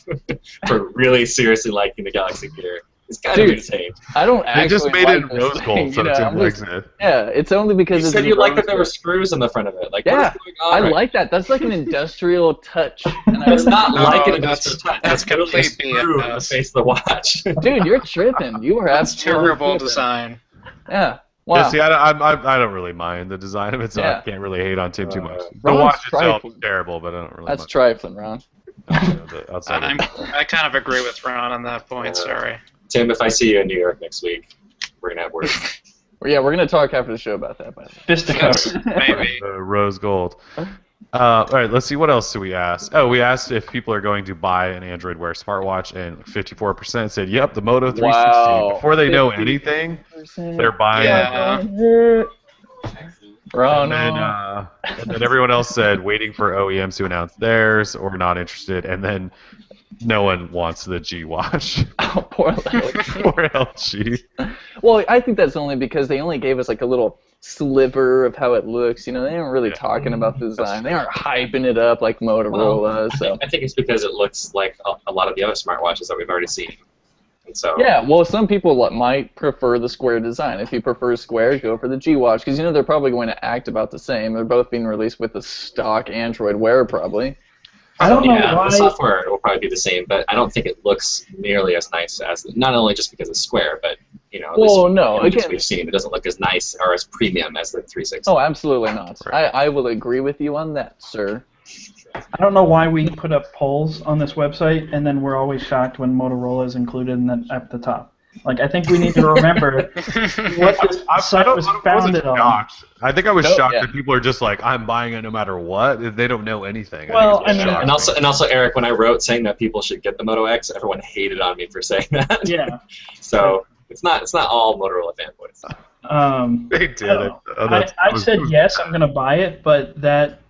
for really seriously liking the Galaxy Gear. It's kind of insane. I don't actually. They just made like it rose gold, so Tim likes it. Yeah, it's only because you said you liked that there were screws in the front of it. Like, yeah, what is going on? I like that. That's like an industrial touch. It's not like an that's industrial touch. that's That's literally a complete screw in the BS. face of the watch. Dude, you're tripping. You were That's absolutely terrible tripping. design. Yeah. Wow. Yeah, see, I don't really mind the design of it, so I can't really hate on Tim too much. The Ron's watch itself trifling. is terrible, but I don't really That's mind trifling, Ron. outside of it. I kind of agree with Ron on that point. Sorry. Tim, if I see you in New York next week, we're gonna have words. Yeah, we're gonna talk after the show about that. By the way. Fisticuffs. Maybe. Rose gold. All right, let's see. What else do we ask? Oh, we asked if people are going to buy an Android Wear smartwatch, and 54% said, "Yep, the Moto 360." Wow. Before they know anything, they're buying. Yeah. Ron. And then everyone else said waiting for OEMs to announce theirs or not interested, and then no one wants the G watch. Oh, poor LG. Poor LG. Well, I think that's only because they only gave us like a little sliver of how it looks. You know, they aren't really talking about the design. They aren't hyping it up like Motorola. I think it's because it looks like a lot of the other smartwatches that we've already seen. And so Yeah, well, some people might prefer the square design. If you prefer square, go for the G watch because you know they're probably going to act about the same. They're both being released with the stock Android Wear, probably. I don't know yeah, why. the software will probably be the same, but I don't think it looks nearly as nice as, not only just because it's square, but you know, Well, no, images again- we've seen, it doesn't look as nice or as premium as the 360. Oh, absolutely not. Right. I will agree with you on that, sir. I don't know why we put up polls on this website, and then we're always shocked when Motorola is included at the top. Like, I think we need to remember what this site was founded on. Shocked. I think I was No, shocked yeah. that people are just like, I'm buying it no matter what. They don't know anything. Well, I think it's and- shocking. And also, Eric, when I wrote saying that people should get the Moto X, everyone hated on me for saying that. Yeah. So it's not all Motorola fanboys. They did it. I said yes, I'm going to buy it, but that,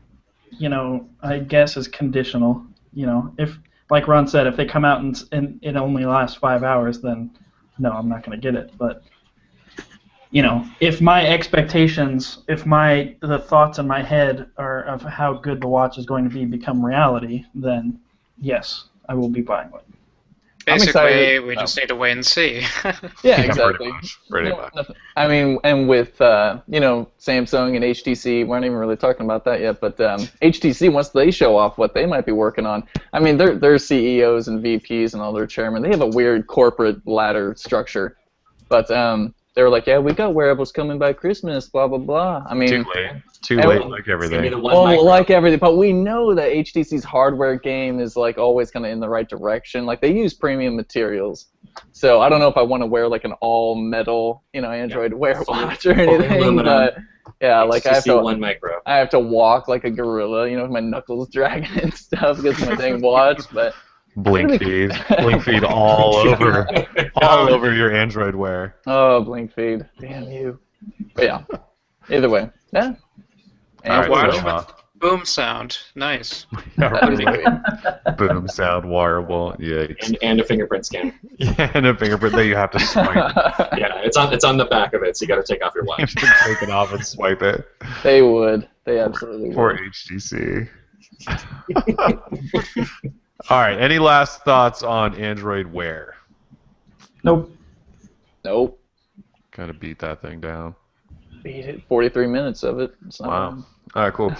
you know, I guess is conditional. You know, if, like Ron said, if they come out and it only lasts 5 hours, then no, I'm not going to get it. But, you know, if my expectations, the thoughts in my head are of how good the watch is going to be become reality, then yes, I will be buying it. Basically, excited. we just need to wait and see. Yeah, exactly. Pretty much. I mean, and with you know, Samsung and HTC, we're not even really talking about that yet. But HTC, once they show off what they might be working on, I mean, their CEOs and VPs and all their chairmen, they have a weird corporate ladder structure. But they were like, yeah, we got wearables coming by Christmas, blah blah blah. I mean, Too and- late, like It's gonna be everything. the one well, micro. like everything, but we know that HTC's hardware game is like always kind of in the right direction. Like they use premium materials, so I don't know if I want to wear like an all metal, you know, Android Wear watch or anything. aluminum. But yeah, like I have HTC to, One Micro. I have to walk like a gorilla, you know, with my knuckles dragging and stuff against my dang watch. But Blink feed all over your Android Wear. oh, blink feed, damn you. But yeah, either way, yeah. All right, watch so, with boom sound. Nice. That'd be sweet. boom sound, wearable, yeah, And a fingerprint scanner. yeah, and a fingerprint that you have to swipe. Yeah, it's on the back of it, so you got to take off your You watch. have to take it off and swipe it. They would. They absolutely Poor would. HTC. All right, any last thoughts on Android Wear? Nope. Nope. Kind of beat that thing down. Beat it. 43 minutes of it. It's not Wow. bad. All right, cool.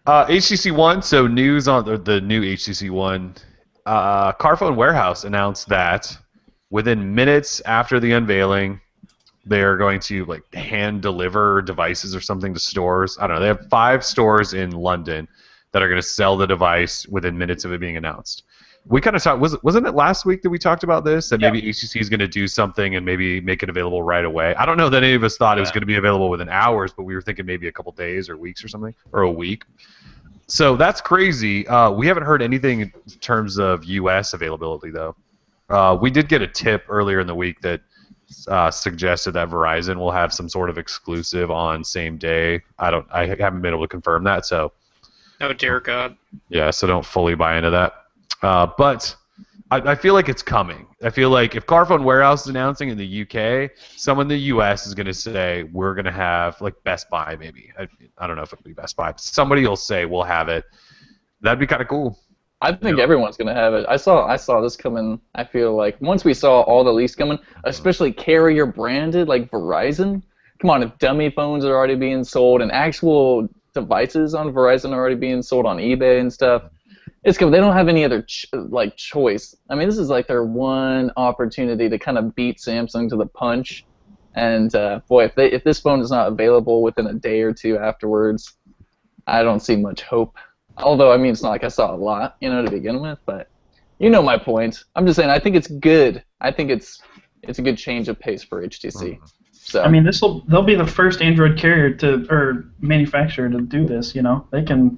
HTC One, so news on the new HTC One. Carphone Warehouse announced that within minutes after the unveiling, they're going to like hand deliver devices or something to stores. I don't know. They have 5 stores in London that are going to sell the device within minutes of it being announced. We kind of talked. Wasn't it last week that we talked about this? That maybe HTC is going to do something and maybe make it available right away. I don't know that any of us thought it was going to be available within hours, but we were thinking maybe a couple days or weeks or something, or a week. So that's crazy. We haven't heard anything in terms of U.S. availability though. We did get a tip earlier in the week that suggested that Verizon will have some sort of exclusive on same day. I haven't been able to confirm that, so. Oh dear God. Yeah, so don't fully buy into that. But I feel like it's coming. I feel like if Carphone Warehouse is announcing in the UK, someone in the US is going to say we're going to have, like Best Buy maybe. I don't know if it'll be Best Buy. But somebody will say we'll have it. That'd be kind of cool. I think everyone's going to have it. I saw this coming, I feel like. Once we saw all the leaks coming, especially carrier branded like Verizon. Come on, if dummy phones are already being sold and actual devices on Verizon are already being sold on eBay and stuff, it's good. They don't have any other choice. I mean, this is like their one opportunity to kind of beat Samsung to the punch. And boy, if this phone is not available within a day or two afterwards, I don't see much hope. Although, I mean, it's not like I saw a lot, to begin with. But you know my point. I'm just saying, I think it's good. I think it's a good change of pace for HTC. So I mean, they'll be the first Android carrier or manufacturer to do this. They can.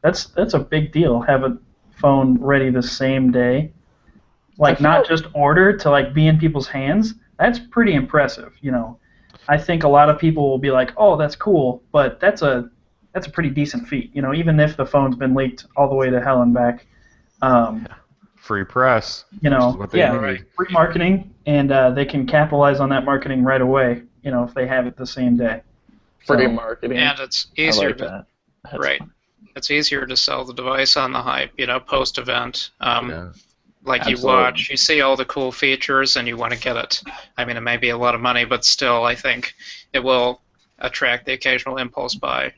That's a big deal. Have a phone ready the same day, like not just order to like be in people's hands. That's pretty impressive. I think a lot of people will be like, "Oh, that's cool," but that's a pretty decent feat. Even if the phone's been leaked all the way to hell and back. Free press. Free marketing, and they can capitalize on that marketing right away. If they have it the same day. Free marketing. And it's easier I like that. Right. It's easier to sell the device on the hype, post-event. Like Absolutely. you watch, you see all the cool features, and you want to get it. I mean, it may be a lot of money, but still, I think it will attract the occasional impulse buy.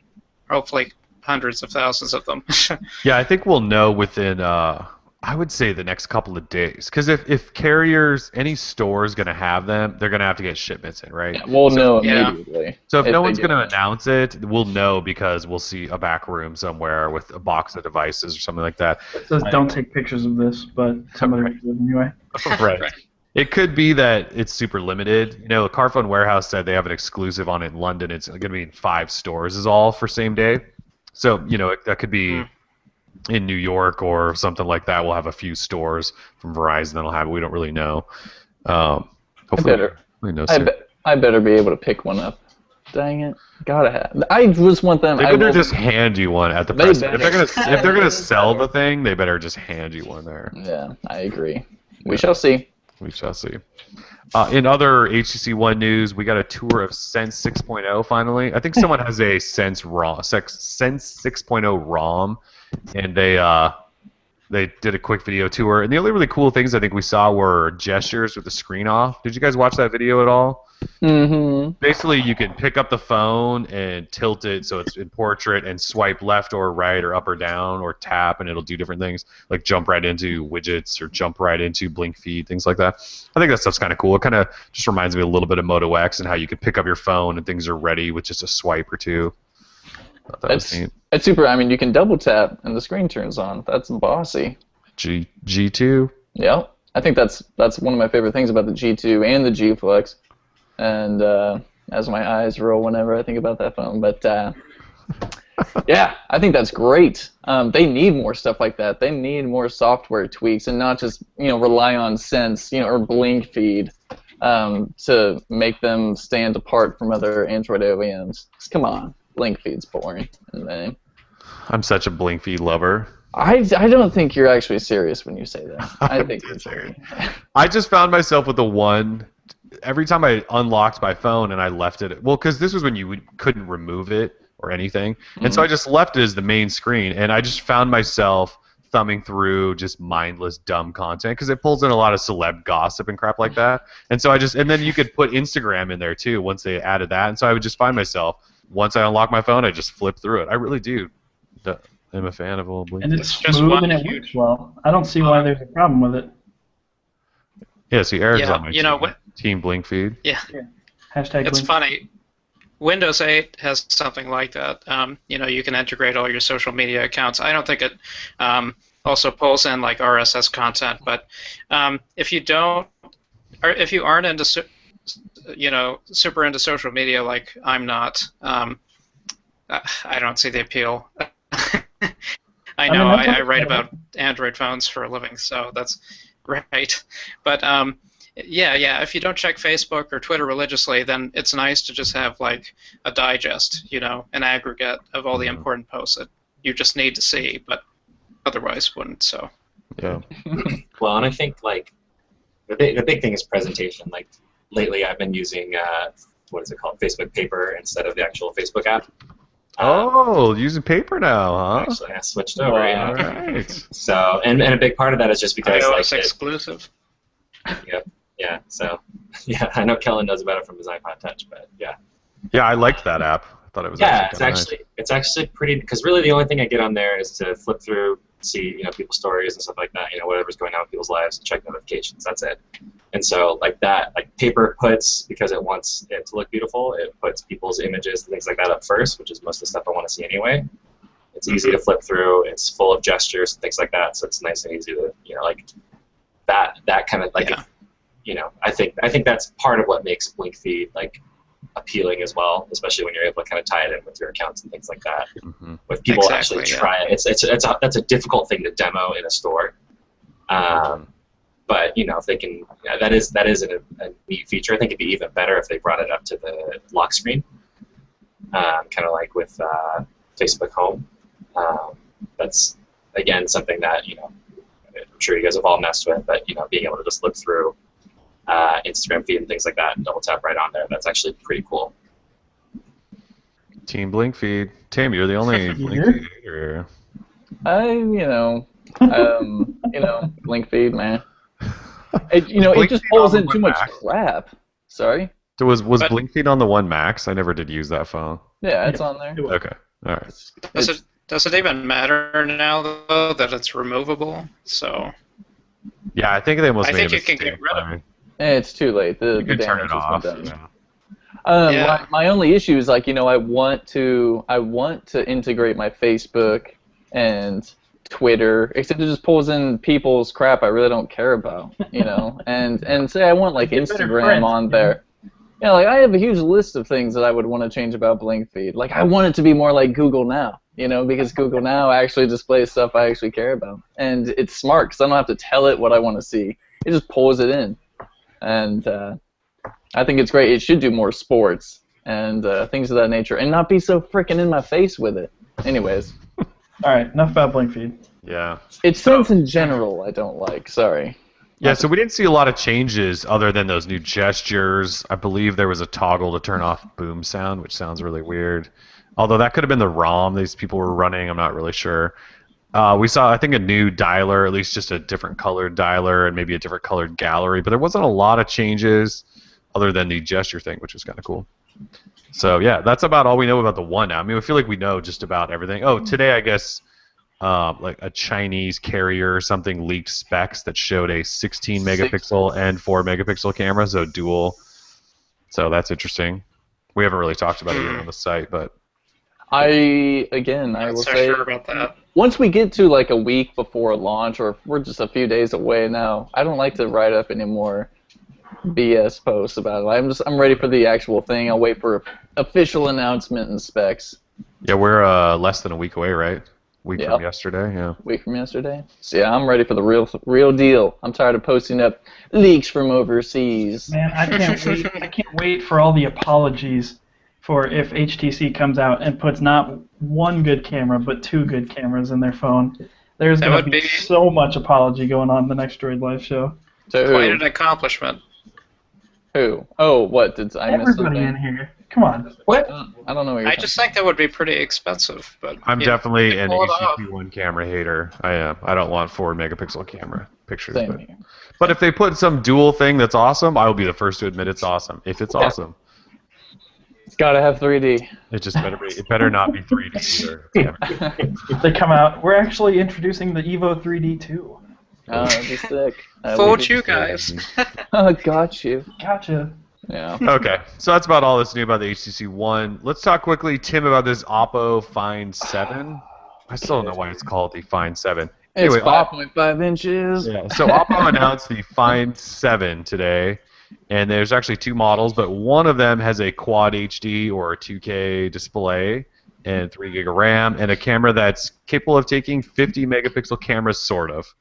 Hopefully, hundreds of thousands of them. Yeah, I think we'll know within, I would say the next couple of days. Because if carriers, any store is going to have them, they're going to have to get shipments in, right? Yeah, we'll know immediately. So if no one's going to announce it, we'll know because we'll see a back room somewhere with a box of devices or something like that. It says don't take pictures of this, but somebody will anyway. Right. It could be that it's super limited. Carphone Warehouse said they have an exclusive on it in London. It's going to be in 5 stores is all for same day. So, that could be in New York or something like that. We'll have a few stores from Verizon that'll have it. We don't really know. Hopefully, I better be able to pick one up. Dang it. Gotta have. I just want them. They better just hand you one at the press. If they're gonna sell the thing, they better just hand you one there. Yeah, I agree. We shall see. We shall see. In other HTC One news, we got a tour of Sense 6.0 finally. I think someone has a Sense 6.0 ROM, and they did a quick video tour. And the only really cool things I think we saw were gestures with the screen off. Did you guys watch that video at all? Mm-hmm. Basically, you can pick up the phone and tilt it so it's in portrait and swipe left or right or up or down or tap, and it'll do different things, like jump right into widgets or jump right into blink feed, things like that. I think that stuff's kind of cool. It kind of just reminds me a little bit of Moto X and how you can pick up your phone and things are ready with just a swipe or two. That's super. I mean, you can double tap and the screen turns on. That's bossy. G2? Yeah. I think that's one of my favorite things about the G2 and the G Flex. And as my eyes roll whenever I think about that phone. But yeah, I think that's great. They need more stuff like that. They need more software tweaks and not just rely on Sense or Blink Feed to make them stand apart from other Android OEMs. Come on, Blink Feed's boring. I'm such a Blink Feed lover. I don't think you're actually serious when you say that. I think you're serious. I just found myself with the one. Every time I unlocked my phone and I left it, well, because this was when you couldn't remove it or anything, and so I just left it as the main screen, and I just found myself thumbing through just mindless, dumb content because it pulls in a lot of celeb gossip and crap like that, and so and then you could put Instagram in there too once they added that, and so I would just find myself once I unlock my phone, I just flip through it. I really do. I'm a fan of old Blink. And it's smooth and it works well. I don't see why there's a problem with it. Yeah, see, Eric's on my team Blink Feed. Yeah. Hashtag it's Blink. funny. Windows 8 has something like that. You can integrate all your social media accounts. I don't think it also pulls in like RSS content, but if you don't, or if you aren't into, super into social media like I'm not, I don't see the appeal. I know I write about Android phones for a living, so that's Right. But yeah. If you don't check Facebook or Twitter religiously, then it's nice to just have like a digest, an aggregate of all the important posts that you just need to see, but otherwise wouldn't. So. Yeah. Well, and I think like the big thing is presentation. Like lately, I've been using what is it called, Facebook Paper instead of the actual Facebook app. Using paper now, huh? Actually, I switched over. Yeah. All right. So, and a big part of that is just because iOS exclusive. Yeah. So, yeah, I know Kellen knows about it from his iPod Touch, but yeah. Yeah, I liked that app. I thought it was. Yeah, nice. it's actually pretty, because really the only thing I get on there is to flip through, see people's stories and stuff like that. Whatever's going on in people's lives, check notifications. That's it. And so like Paper puts, because it wants it to look beautiful, it puts people's images and things like that up first, which is most of the stuff I want to see anyway. It's easy to flip through. It's full of gestures and things like that, so it's nice and easy to like that kind of like. Yeah. I think that's part of what makes Blink Feed like appealing as well, especially when you're able to kind of tie it in with your accounts and things like that. Mm-hmm. With people actually try it, that's a difficult thing to demo in a store. But if they can, that is a neat feature. I think it'd be even better if they brought it up to the lock screen, kind of like with Facebook Home. That's again something that I'm sure you guys have all messed with, but being able to just look through Instagram feed and things like that and double tap right on there, that's actually pretty cool. Team Blink Feed. Tim, you're the only Blink Feed here. Blink Feed, man. It just pulls in too much crap. Sorry? So was Blink Feed on the One Max? I never did use that phone. Yeah, it's on there. Okay, all right. Does it even matter now, though, that it's removable? So. Yeah, I think they almost made a mistake. You can get rid of it. It's too late. You can turn it off. My only issue is I want to integrate my Facebook and Twitter, except it just pulls in people's crap I really don't care about, and say I want Instagram on there. I have a huge list of things that I would want to change about Blink Feed. I want it to be more like Google Now, because Google Now actually displays stuff I actually care about, and it's smart because I don't have to tell it what I want to see. It just pulls it in. And I think it's great. It should do more sports and things of that nature, and not be so freaking in my face with it. Anyways. All right, enough about Blink Feed. Yeah. It's sense in general I don't like. Sorry. Yeah, so we didn't see a lot of changes other than those new gestures. I believe there was a toggle to turn off boom sound, which sounds really weird. Although that could have been the ROM these people were running. I'm not really sure. We saw, I think, a new dialer, at least just a different colored dialer and maybe a different colored gallery. But there wasn't a lot of changes other than the gesture thing, which is kind of cool. So, yeah, that's about all we know about the One now. I mean, I feel like we know just about everything. Oh, today, I guess, like a Chinese carrier or something leaked specs that showed a 16-megapixel and 4-megapixel camera, so dual. So that's interesting. We haven't really talked about it yet on the site, but... I will say, sure about that. Once we get to a week before launch, or if we're just a few days away now, I don't like to write up any more BS posts about it. I'm ready for the actual thing. I'll wait for official announcement and specs. Yeah, we're less than a week away, right? Week from yesterday, yeah. Week from yesterday. So yeah, I'm ready for the real deal. I'm tired of posting up leaks from overseas. Man, I can't wait. I can't wait for all the apologies for if HTC comes out and puts not one good camera but two good cameras in their phone. There's going to be so much apology going on in the next Droid Live show. Quite an accomplishment. Who? Oh, what? Did I miss something? Everybody in here. Come on. What? I don't know what you're I just think that would be pretty expensive. But I'm definitely an HTC One camera hater. I am. I don't want 4-megapixel camera pictures. But if they put some dual thing that's awesome, I will be the first to admit it's awesome. If it's awesome. It's got to have 3D. It just better be. It better not be 3D either. They come out. We're actually introducing the Evo 3D too. Oh, that'd be sick. Fooled you guys. Oh, got you. Gotcha. Yeah. Okay, so that's about all that's new about the HTC One. Let's talk quickly, Tim, about this Oppo Find 7. I still don't know why it's called the Find 7. Anyway, it's 5.5 inches. Yeah, so Oppo announced the Find 7 today, and there's actually two models, but one of them has a Quad HD or a 2K display and 3 gig of RAM, and a camera that's capable of taking 50-megapixel cameras, sort of.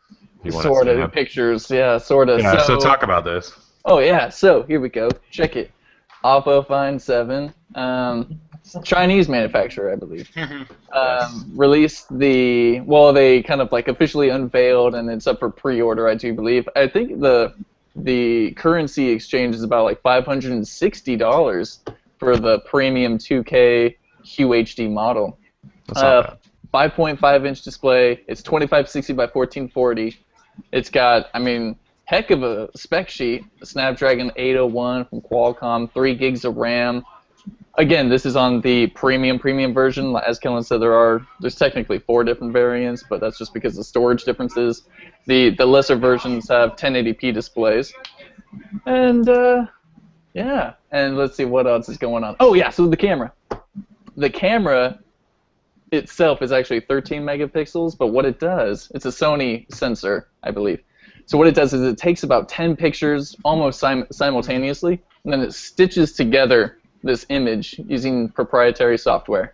You wanna Sort see of them? pictures, yeah, sort of. Yeah. So talk about this. Oh yeah, so here we go. Check it. Oppo Find 7, Chinese manufacturer, I believe. Released they kind of like officially unveiled, and it's up for pre-order, I do believe. I think the currency exchange is about like $560 for the premium 2K QHD model. That's not bad. 5.5-inch display. It's 2560 by 1440. It's got, heck of a spec sheet. A Snapdragon 801 from Qualcomm, 3 gigs of RAM. Again, this is on the premium version. As Kellen said, there's technically 4 different variants, but that's just because of storage differences. The lesser versions have 1080p displays. And yeah, and let's see what else is going on. Oh yeah, so the camera. The camera itself is actually 13 megapixels, but what it does, it's a Sony sensor, I believe. So what it does is it takes about 10 pictures almost simultaneously, and then it stitches together this image using proprietary software.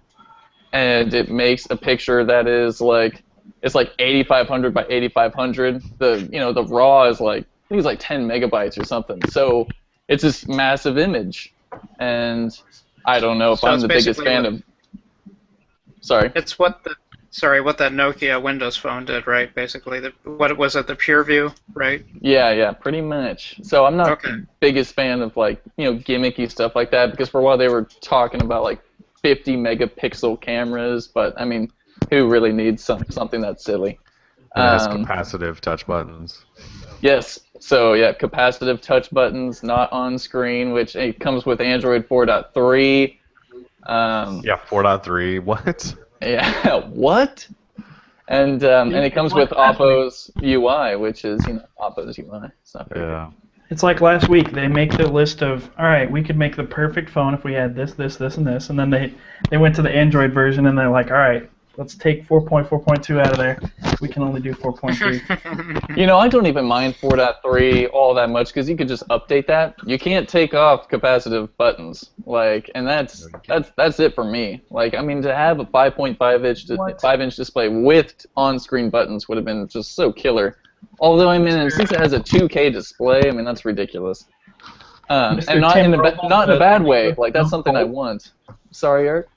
And it makes a picture that is like, it's like 8500 by 8500. The raw is like, I think it's like 10 megabytes or something. So it's this massive image. And I don't know if I'm the biggest fan of... Sorry. It's what that Nokia Windows Phone did, right? Basically, what was it? The PureView, right? Yeah, pretty much. So I'm not the biggest fan of gimmicky stuff like that, because for a while they were talking about like 50 megapixel cameras, but who really needs something that silly? It has capacitive touch buttons. Yes. So yeah, capacitive touch buttons, not on screen, which it comes with Android 4.3. Yeah, 4.3. What? Yeah, what? And it comes with Oppo's UI, which is Oppo's UI. It's not very good. It's like last week they make the list of, all right, we could make the perfect phone if we had this, and this, and then they went to the Android version and they're like, all right, let's take 4.4.2 out of there. We can only do 4.3. I don't even mind 4.3 all that much, because you could just update that. You can't take off capacitive buttons, and that's it for me. To have a 5.5-inch display with on-screen buttons would have been just so killer. Although since it has a 2K display, that's ridiculous. And not in a bad way. That's something I want. Sorry, Eric?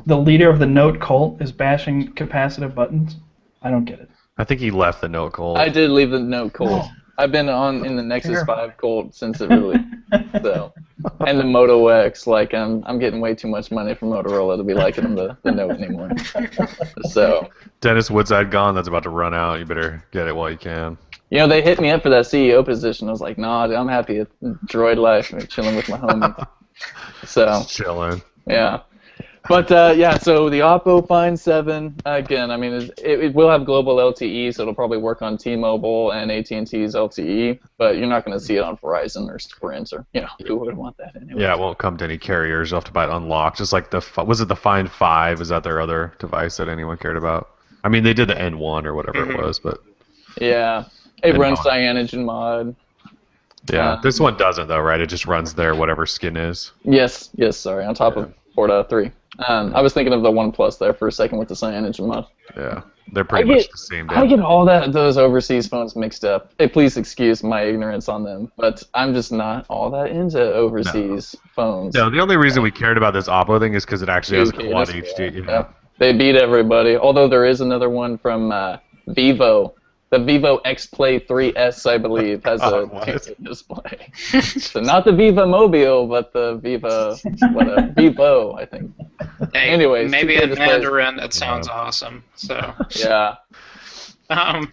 The leader of the Note cult is bashing capacitive buttons? I don't get it. I think he left the Note cult. I did leave the Note cult. I've been in the Nexus 5 cult since it really. And the Moto X, I'm getting way too much money from Motorola to be liking the Note anymore. So. Dennis Woodside gone. That's about to run out. You better get it while you can. They hit me up for that CEO position. I was like, nah, dude, I'm happy at Droid life, chilling with my homie. So. Chilling. Yeah. But so the Oppo Find 7, again, it will have global LTE, so it'll probably work on T-Mobile and AT&T's LTE, but you're not going to see it on Verizon or Sprint, or who would want that anyway? Yeah, it won't come to any carriers. You'll have to buy it unlocked. Just like was it the Find 5? Is that their other device that anyone cared about? They did the N1 or whatever it was, but yeah, it runs Cyanogen mod. Yeah, this one doesn't though, right? It just runs their whatever skin is. Yes, sorry, on top of 4.3. I was thinking of the OnePlus there for a second with the Cyanogen mod. Yeah, they're pretty much the same. I get all those overseas phones mixed up. Hey, please excuse my ignorance on them, but I'm just not all that into overseas phones. No, the only reason we cared about this Oppo thing is because it actually has Quad HD. Yeah. They beat everybody. Although there is another one from Vivo. The Vivo X Play 3S, I believe, has a 2K display. So not the Viva Mobile, but the Vivo, I think. Hey, anyways, maybe in Mandarin it sounds awesome. So yeah. All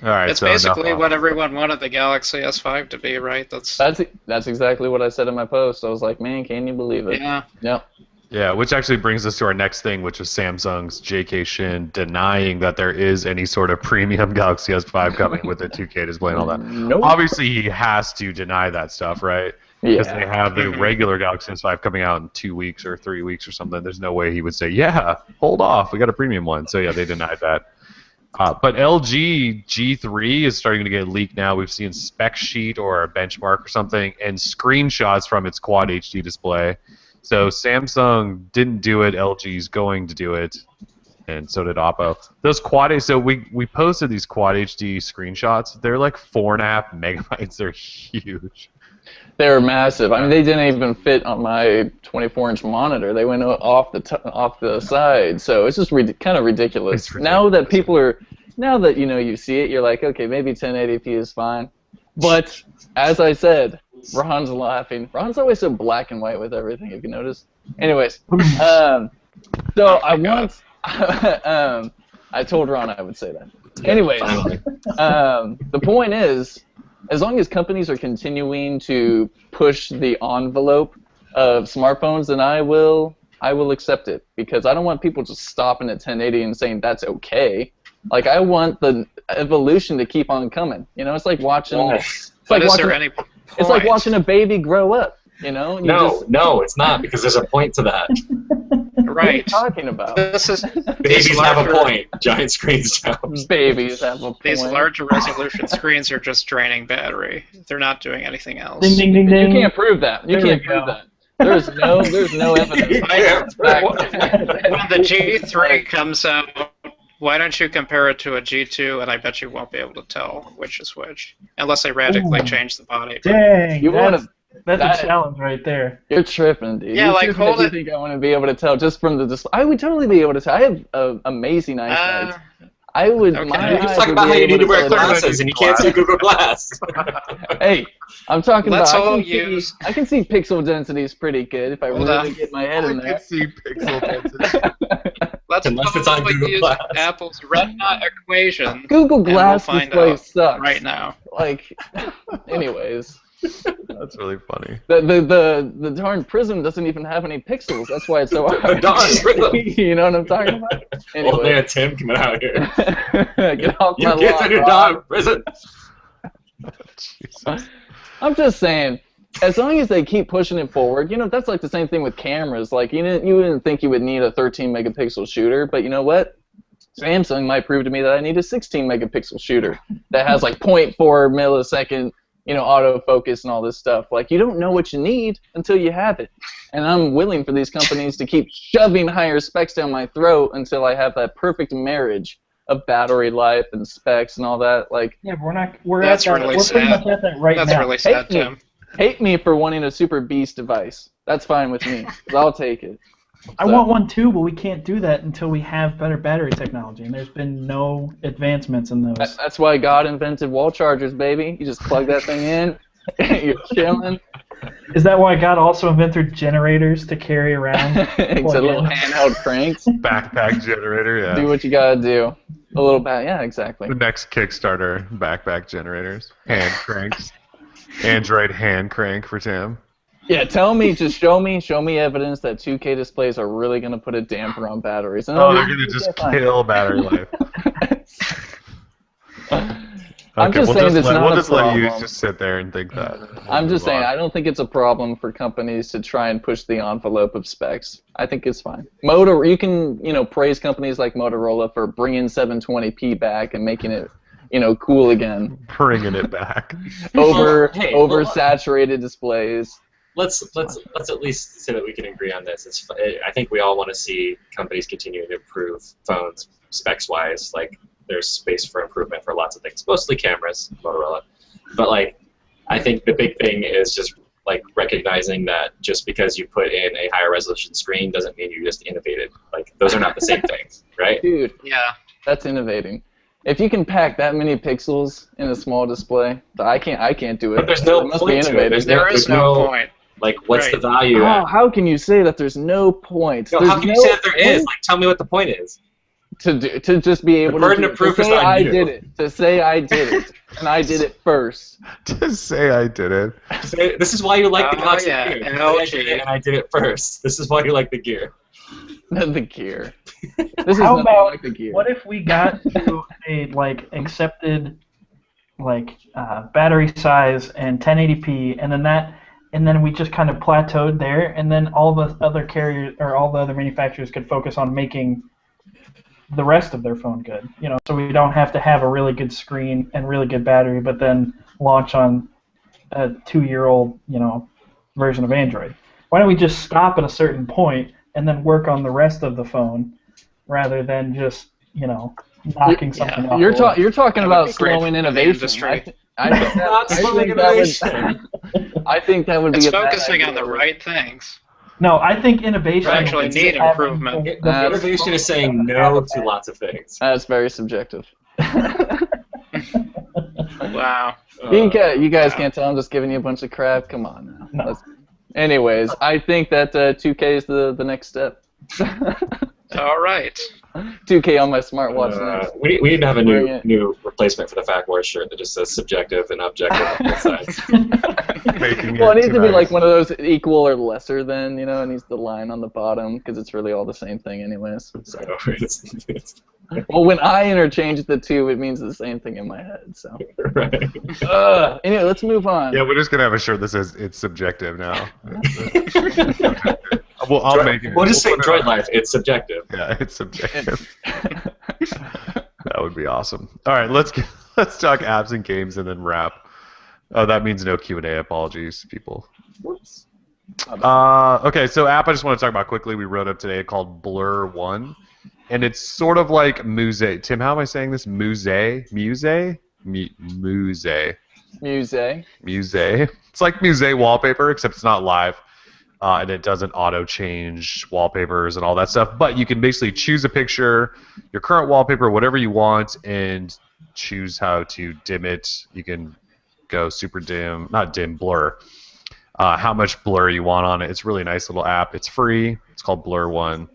right. It's basically what everyone wanted the Galaxy S5 to be, right? That's exactly what I said in my post. I was like, man, can you believe it? Yeah. Yep. Yeah, which actually brings us to our next thing, which is Samsung's J.K. Shin denying that there is any sort of premium Galaxy S5 coming with a 2K display and all that. Nope. Obviously, he has to deny that stuff, right? Because they have the regular Galaxy S5 coming out in 2 weeks or 3 weeks or something. There's no way he would say, yeah, hold off, we got a premium one. So, yeah, they denied that. But LG G3 is starting to get leaked now. We've seen spec sheet or a benchmark or something and screenshots from its Quad HD display. So Samsung didn't do it. LG's going to do it. and so did Oppo. Those Quad. So we posted these Quad HD screenshots. They're like 4.5 megabytes. They're huge. They're massive. I mean, they didn't even fit on my 24-inch monitor. They went off the side. So it's just kind of ridiculous. It's ridiculous. Now that you see it, you're like, okay, maybe 1080p is fine. But as I said, Ron's laughing. Ron's always so black and white with everything, if you notice. Anyways, so I want. I told Ron I would say that. Anyways, the point is, as long as companies are continuing to push the envelope of smartphones, then I will accept it, because I don't want people just stopping at 1080 and saying that's okay. Like, I want the evolution to keep on coming. It's like watching. It's like watching a baby grow up. No, it's not, because there's a point to that. Right. What are you talking about? Babies have a point. Giant screens don't. Babies have a point. These larger resolution screens are just draining battery. They're not doing anything else. Ding, ding, ding, ding. You can't prove that. You can't prove that. There's no evidence. When the G3 comes out, why don't you compare it to a G2, and I bet you won't be able to tell which is which, unless they radically change the body. Dang, that's a challenge right there. You're tripping, dude. Yeah, you think I want to be able to tell just from the display? I would totally be able to tell. I have amazing eyesight. I would. Okay. My You just eyes talk would about be how you able need to wear tell the glasses and you can't see Google Glass. Hey, I'm talking Let's about. all I can see pixel densities pretty good if I really get my head in I there. can see pixel density. Let's Unless it's on Google use Glass. Apple's Retina equation. Google Glass we'll find display out sucks right now. Like, anyways. That's really funny. The darn prism doesn't even have any pixels. That's why it's so hard. Darn prism. You know what I'm talking about? Anyway. Old man Tim coming out here. Get off my You kids lawn, in your Rob. dog prison. Jesus. I'm just saying, as long as they keep pushing it forward, that's like the same thing with cameras. Like, you didn't think you would need a 13 megapixel shooter, but you know what? Samsung might prove to me that I need a 16 megapixel shooter that has like 0.4 millisecond, autofocus and all this stuff. Like, you don't know what you need until you have it. And I'm willing for these companies to keep shoving higher specs down my throat until I have that perfect marriage of battery life and specs and all that. Like, Yeah, but we're not. We're That's at that. really We're pretty sad. much at that right That's now. really sad, Tim. hate me for wanting a super beast device. That's fine with me. 'Cause I'll take it. I want one too, but we can't do that until we have better battery technology, and there's been no advancements in those. That's why God invented wall chargers, baby. You just plug that thing in, you're chilling. Is that why God also invented generators to carry around? It's a little handheld cranks. Backpack generator, yeah. Do what you gotta do. A little bit, yeah, exactly. The next Kickstarter, backpack generators. Hand cranks. Android hand crank for Tim. Yeah, tell me, just show me evidence that 2K displays are really gonna put a damper on batteries. And Oh, they're gonna just kill battery life. I'm just saying it's not we'll a just let you problem. just sit there and think that. I'm just saying, I don't think it's a problem for companies to try and push the envelope of specs. I think it's fine. You can, praise companies like Motorola for bringing 720p back and making it, cool again. Bringing it back. Oversaturated displays. Let's at least say that we can agree on this. I think we all want to see companies continuing to improve phones specs-wise. Like, there's space for improvement for lots of things, mostly cameras, Motorola. But I think the big thing is just recognizing that just because you put in a higher resolution screen doesn't mean you just innovated. Those are not the same things, right? Dude, Yeah. that's innovating. If you can pack that many pixels in a small display, I can't do it. But there's no It must be point to it. innovative. There is no point. What's Right. the value? How can you say that there's no point? No, There's how can you no say that there is? point Tell me what the point is. to just be able The burden to of proof to is say on I you. did it. To say I did it. And I did it first. Just say I did it. This is why you like the Oh, Galaxy yeah, Gear. and Say I did it, and I did it first. This is why you like the gear. The gear. This is How nothing about like the gear. what if we got to a accepted battery size and 1080p, and then we just kind of plateaued there, and then all the other carriers or all the other manufacturers could focus on making the rest of their phone good. So we don't have to have a really good screen and really good battery, but then launch on a 2-year-old version of Android. Why don't we just stop at a certain point and then work on the rest of the phone rather than just, knocking something off. You're talking about be great slowing for the innovation. industry. I think that would be It's a bad focusing on idea. the right things. No, I think innovation We actually is need having improvement. Innovation is saying no to lots of things. That's very subjective. Wow. You guys can't tell I'm just giving you a bunch of crap. Come on now. No. Anyways, I think that 2K is the next step. All right. 2K on my smartwatch next. We need to have a Bring it. new replacement for the Fact Wars shirt that just says subjective and objective on both sides. Well, it needs to be like one of those equal or lesser than, it needs the line on the bottom because it's really all the same thing anyways. So. Well, when I interchange the two, it means the same thing in my head. So. Right. Anyway, let's move on. Yeah, we're just gonna have a shirt that says it's subjective now. Well, I'll make it. We'll just say put it Droid on. Life. It's subjective. Yeah, it's subjective. That would be awesome. All right, let's talk apps and games and then wrap. Oh, that means no Q&A. Apologies, people. Whoops. Okay, so app I just want to talk about quickly. We wrote up today called Blur One, and it's sort of like Muse. Tim, how am I saying this? Muse. Muse. It's like Muse wallpaper, except it's not live. And it doesn't auto-change wallpapers and all that stuff. But you can basically choose a picture, your current wallpaper, whatever you want, and choose how to dim it. You can go super dim, not dim, blur. How much blur you want on it. It's a really nice little app. It's free. It's called Blur One.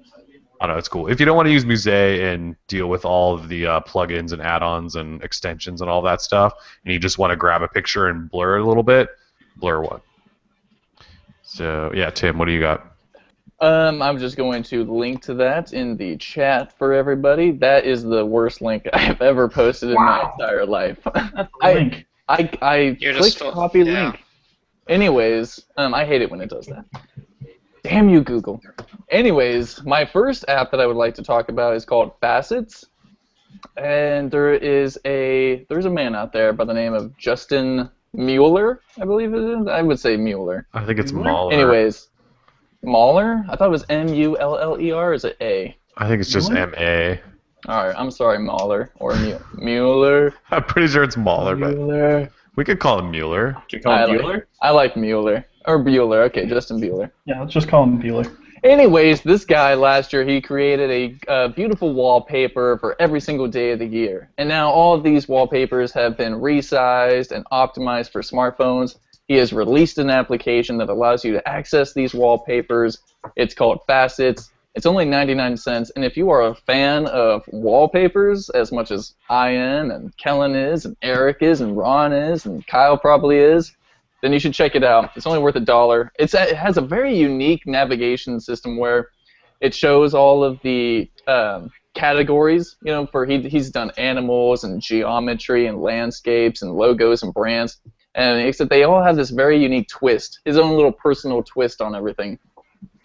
I don't know, it's cool. If you don't want to use Muse and deal with all of the plugins and add-ons and extensions and all that stuff, and you just want to grab a picture and blur it a little bit, Blur One. So, yeah, Tim, what do you got? I'm just going to link to that in the chat for everybody. That is the worst link I have ever posted in my entire life. That's the link. I You're clicked just copy yeah. link. Anyways, I hate it when it does that. Damn you, Google. Anyways, my first app that I would like to talk about is called Facets. And there's a man out there by the name of Justin Mueller, I believe it is. I would say Mueller. I think it's Mahler. Anyways, Mahler? I thought it was M-U-L-L-E-R, or is it A? I think it's just M-A. Alright, I'm sorry, Mahler. Or Mueller. I'm pretty sure it's Mahler, but Mueller. we could call him Mueller. Do you call him Bueller? I like Mueller. Or Bueller, okay, Justin Bueller. Yeah, let's just call him Bueller. Anyways, this guy last year, he created a beautiful wallpaper for every single day of the year. And now all of these wallpapers have been resized and optimized for smartphones. He has released an application that allows you to access these wallpapers. It's called Facets. It's only 99 cents. And if you are a fan of wallpapers, as much as I am, and Kellen is, and Eric is, and Ron is, and Kyle probably is, then you should check it out. It's only worth $1. It has a very unique navigation system where it shows all of the categories. For he's done animals and geometry and landscapes and logos and brands, and except they all have this very unique twist, his own little personal twist on everything.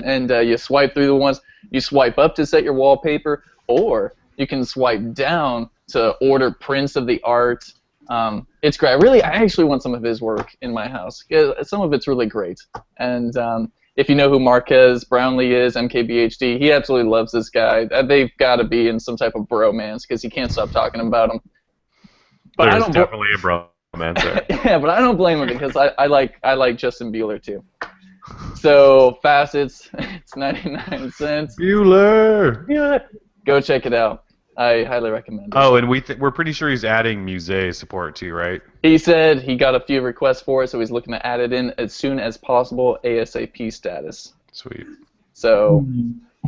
And you swipe through the ones. You swipe up to set your wallpaper, or you can swipe down to order prints of the art. It's great. I actually want some of his work in my house. Some of it's really great. And if you know who Marquez Brownlee is, MKBHD, he absolutely loves this guy. They've got to be in some type of bromance because he can't stop talking about him. But There's definitely a bromance there. Yeah, but I don't blame him because I like Justin Bueller too. So Facets, it's 99 cents. Bueller! Go check it out. I highly recommend it. Oh, and we're pretty sure he's adding Muse support too, right? He said he got a few requests for it, so he's looking to add it in as soon as possible, ASAP status. Sweet. So,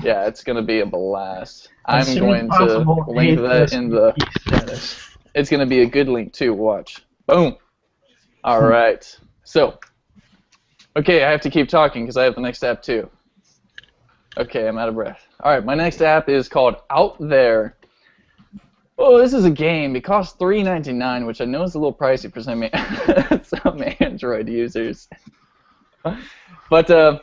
yeah, it's going to be a blast. I'm going to link that in the status. It's going to be a good link too. Watch. Boom. All right. So, okay, I have to keep talking because I have the next app too. Okay, I'm out of breath. All right, my next app is called Out There. Oh, this is a game. It costs $3.99, which I know is a little pricey for some Android users. But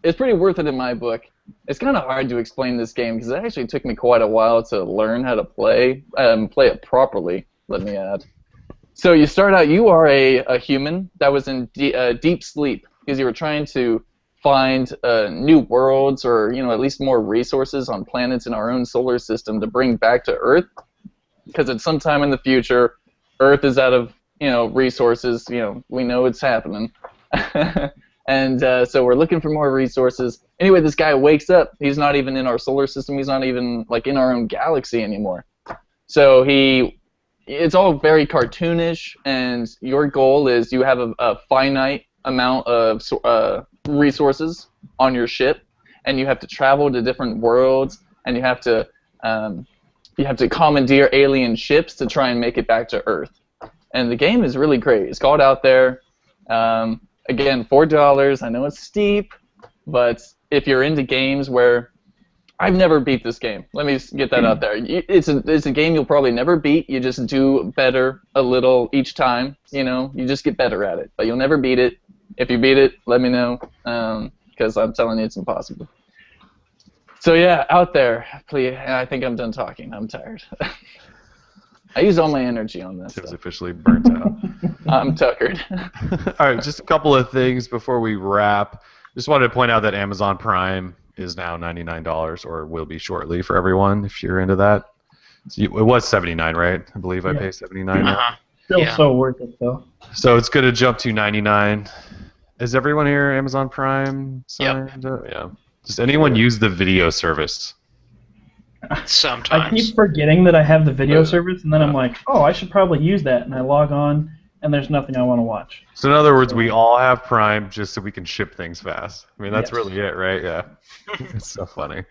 it's pretty worth it in my book. It's kind of hard to explain this game because it actually took me quite a while to learn how to play it properly, let me add. So you start out, you are a human that was in deep sleep because you were trying to find new worlds, or at least more resources on planets in our own solar system to bring back to Earth, because at some time in the future, Earth is out of resources. We know it's happening, and so we're looking for more resources. Anyway, this guy wakes up. He's not even in our solar system. He's not even like in our own galaxy anymore. So it's all very cartoonish, and your goal is you have a finite amount of resources on your ship, and you have to travel to different worlds, and you have to commandeer alien ships to try and make it back to Earth. And the game is really great. It's called Out There. Again, $4. I know it's steep, but if you're into games where I've never beat this game. Let me get that out there. It's a game you'll probably never beat. You just do better a little each time. You just get better at it, but you'll never beat it. If you beat it, let me know, because I'm telling you it's impossible. So yeah, Out There. Please, I think I'm done talking. I'm tired. I used all my energy on this. It was officially burnt out. I'm tuckered. All right, just a couple of things before we wrap. Just wanted to point out that Amazon Prime is now $99, or will be shortly for everyone if you're into that. So it was $79, right? I believe I pay $79 now. Still so worth it though. So it's going to jump to $99. Is everyone here Amazon Prime signed up? Yeah. Does anyone use the video service? Sometimes. I keep forgetting that I have the video service, and then I'm like, oh, I should probably use that, and I log on, and there's nothing I want to watch. So in other words, we all have Prime just so we can ship things fast. I mean, that's really it, right? Yeah. It's so funny.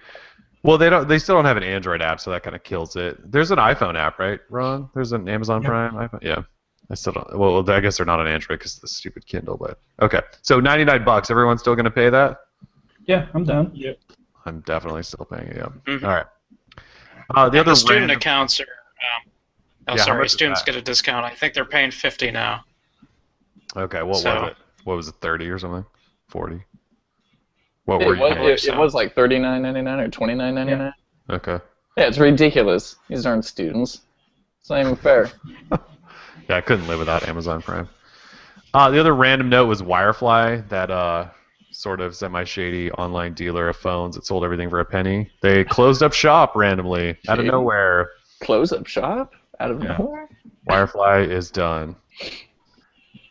Well, they still don't have an Android app, so that kind of kills it. There's an iPhone app, right, Ron? There's an Amazon Prime iPhone. Yeah. I still don't. Well, I guess they're not on Android because of the stupid Kindle, but okay. So $99. Everyone's still going to pay that? Yeah, I'm down. Yep. I'm definitely still paying it. Yeah. Mm-hmm. All right. The other student accounts are. Students that? get a discount. I think they're paying $50 now. Okay. What was it? What was it? 30 or something? 40. What It were you paying? it was like $39.99 or $29.99. Yeah. Okay. Yeah, it's ridiculous. These aren't students. It's not even fair. Yeah, I couldn't live without Amazon Prime. The other random note was Wirefly, that sort of semi-shady online dealer of phones that sold everything for a penny. They closed up shop randomly out of nowhere. Close up shop? Out of nowhere? Wirefly is done.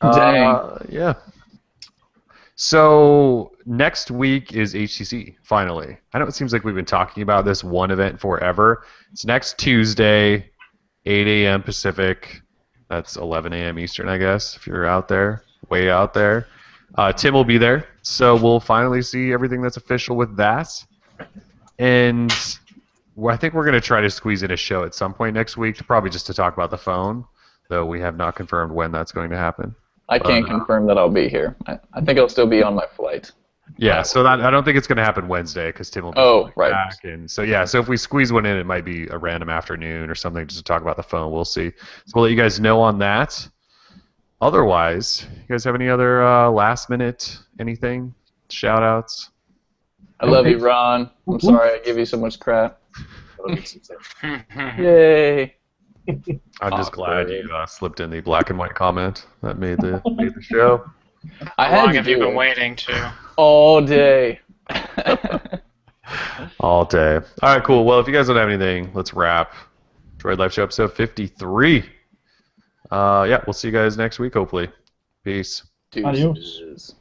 Dang. Yeah. So next week is HTC, finally. I know it seems like we've been talking about this one event forever. It's next Tuesday, 8 a.m. Pacific. That's 11 a.m. Eastern, I guess, if you're out there, way out there. Tim will be there, so we'll finally see everything that's official with that. And I think we're going to try to squeeze in a show at some point next week, probably just to talk about the phone, though we have not confirmed when that's going to happen. I can't confirm that I'll be here. I think I'll still be on my flight. Yeah, so I don't think it's going to happen Wednesday because Tim will be back. And so if we squeeze one in, it might be a random afternoon or something just to talk about the phone. We'll see. So we'll let you guys know on that. Otherwise, you guys have any other last minute anything? Shout outs? I love you, Ron. I'm sorry I give you so much crap. Yay. I'm just glad you slipped in the black and white comment that made the show. How long have you been waiting to? All day. All day. All right, cool. Well, if you guys don't have anything, let's wrap. Droid Life Show episode 53. We'll see you guys next week, hopefully. Peace. Adios.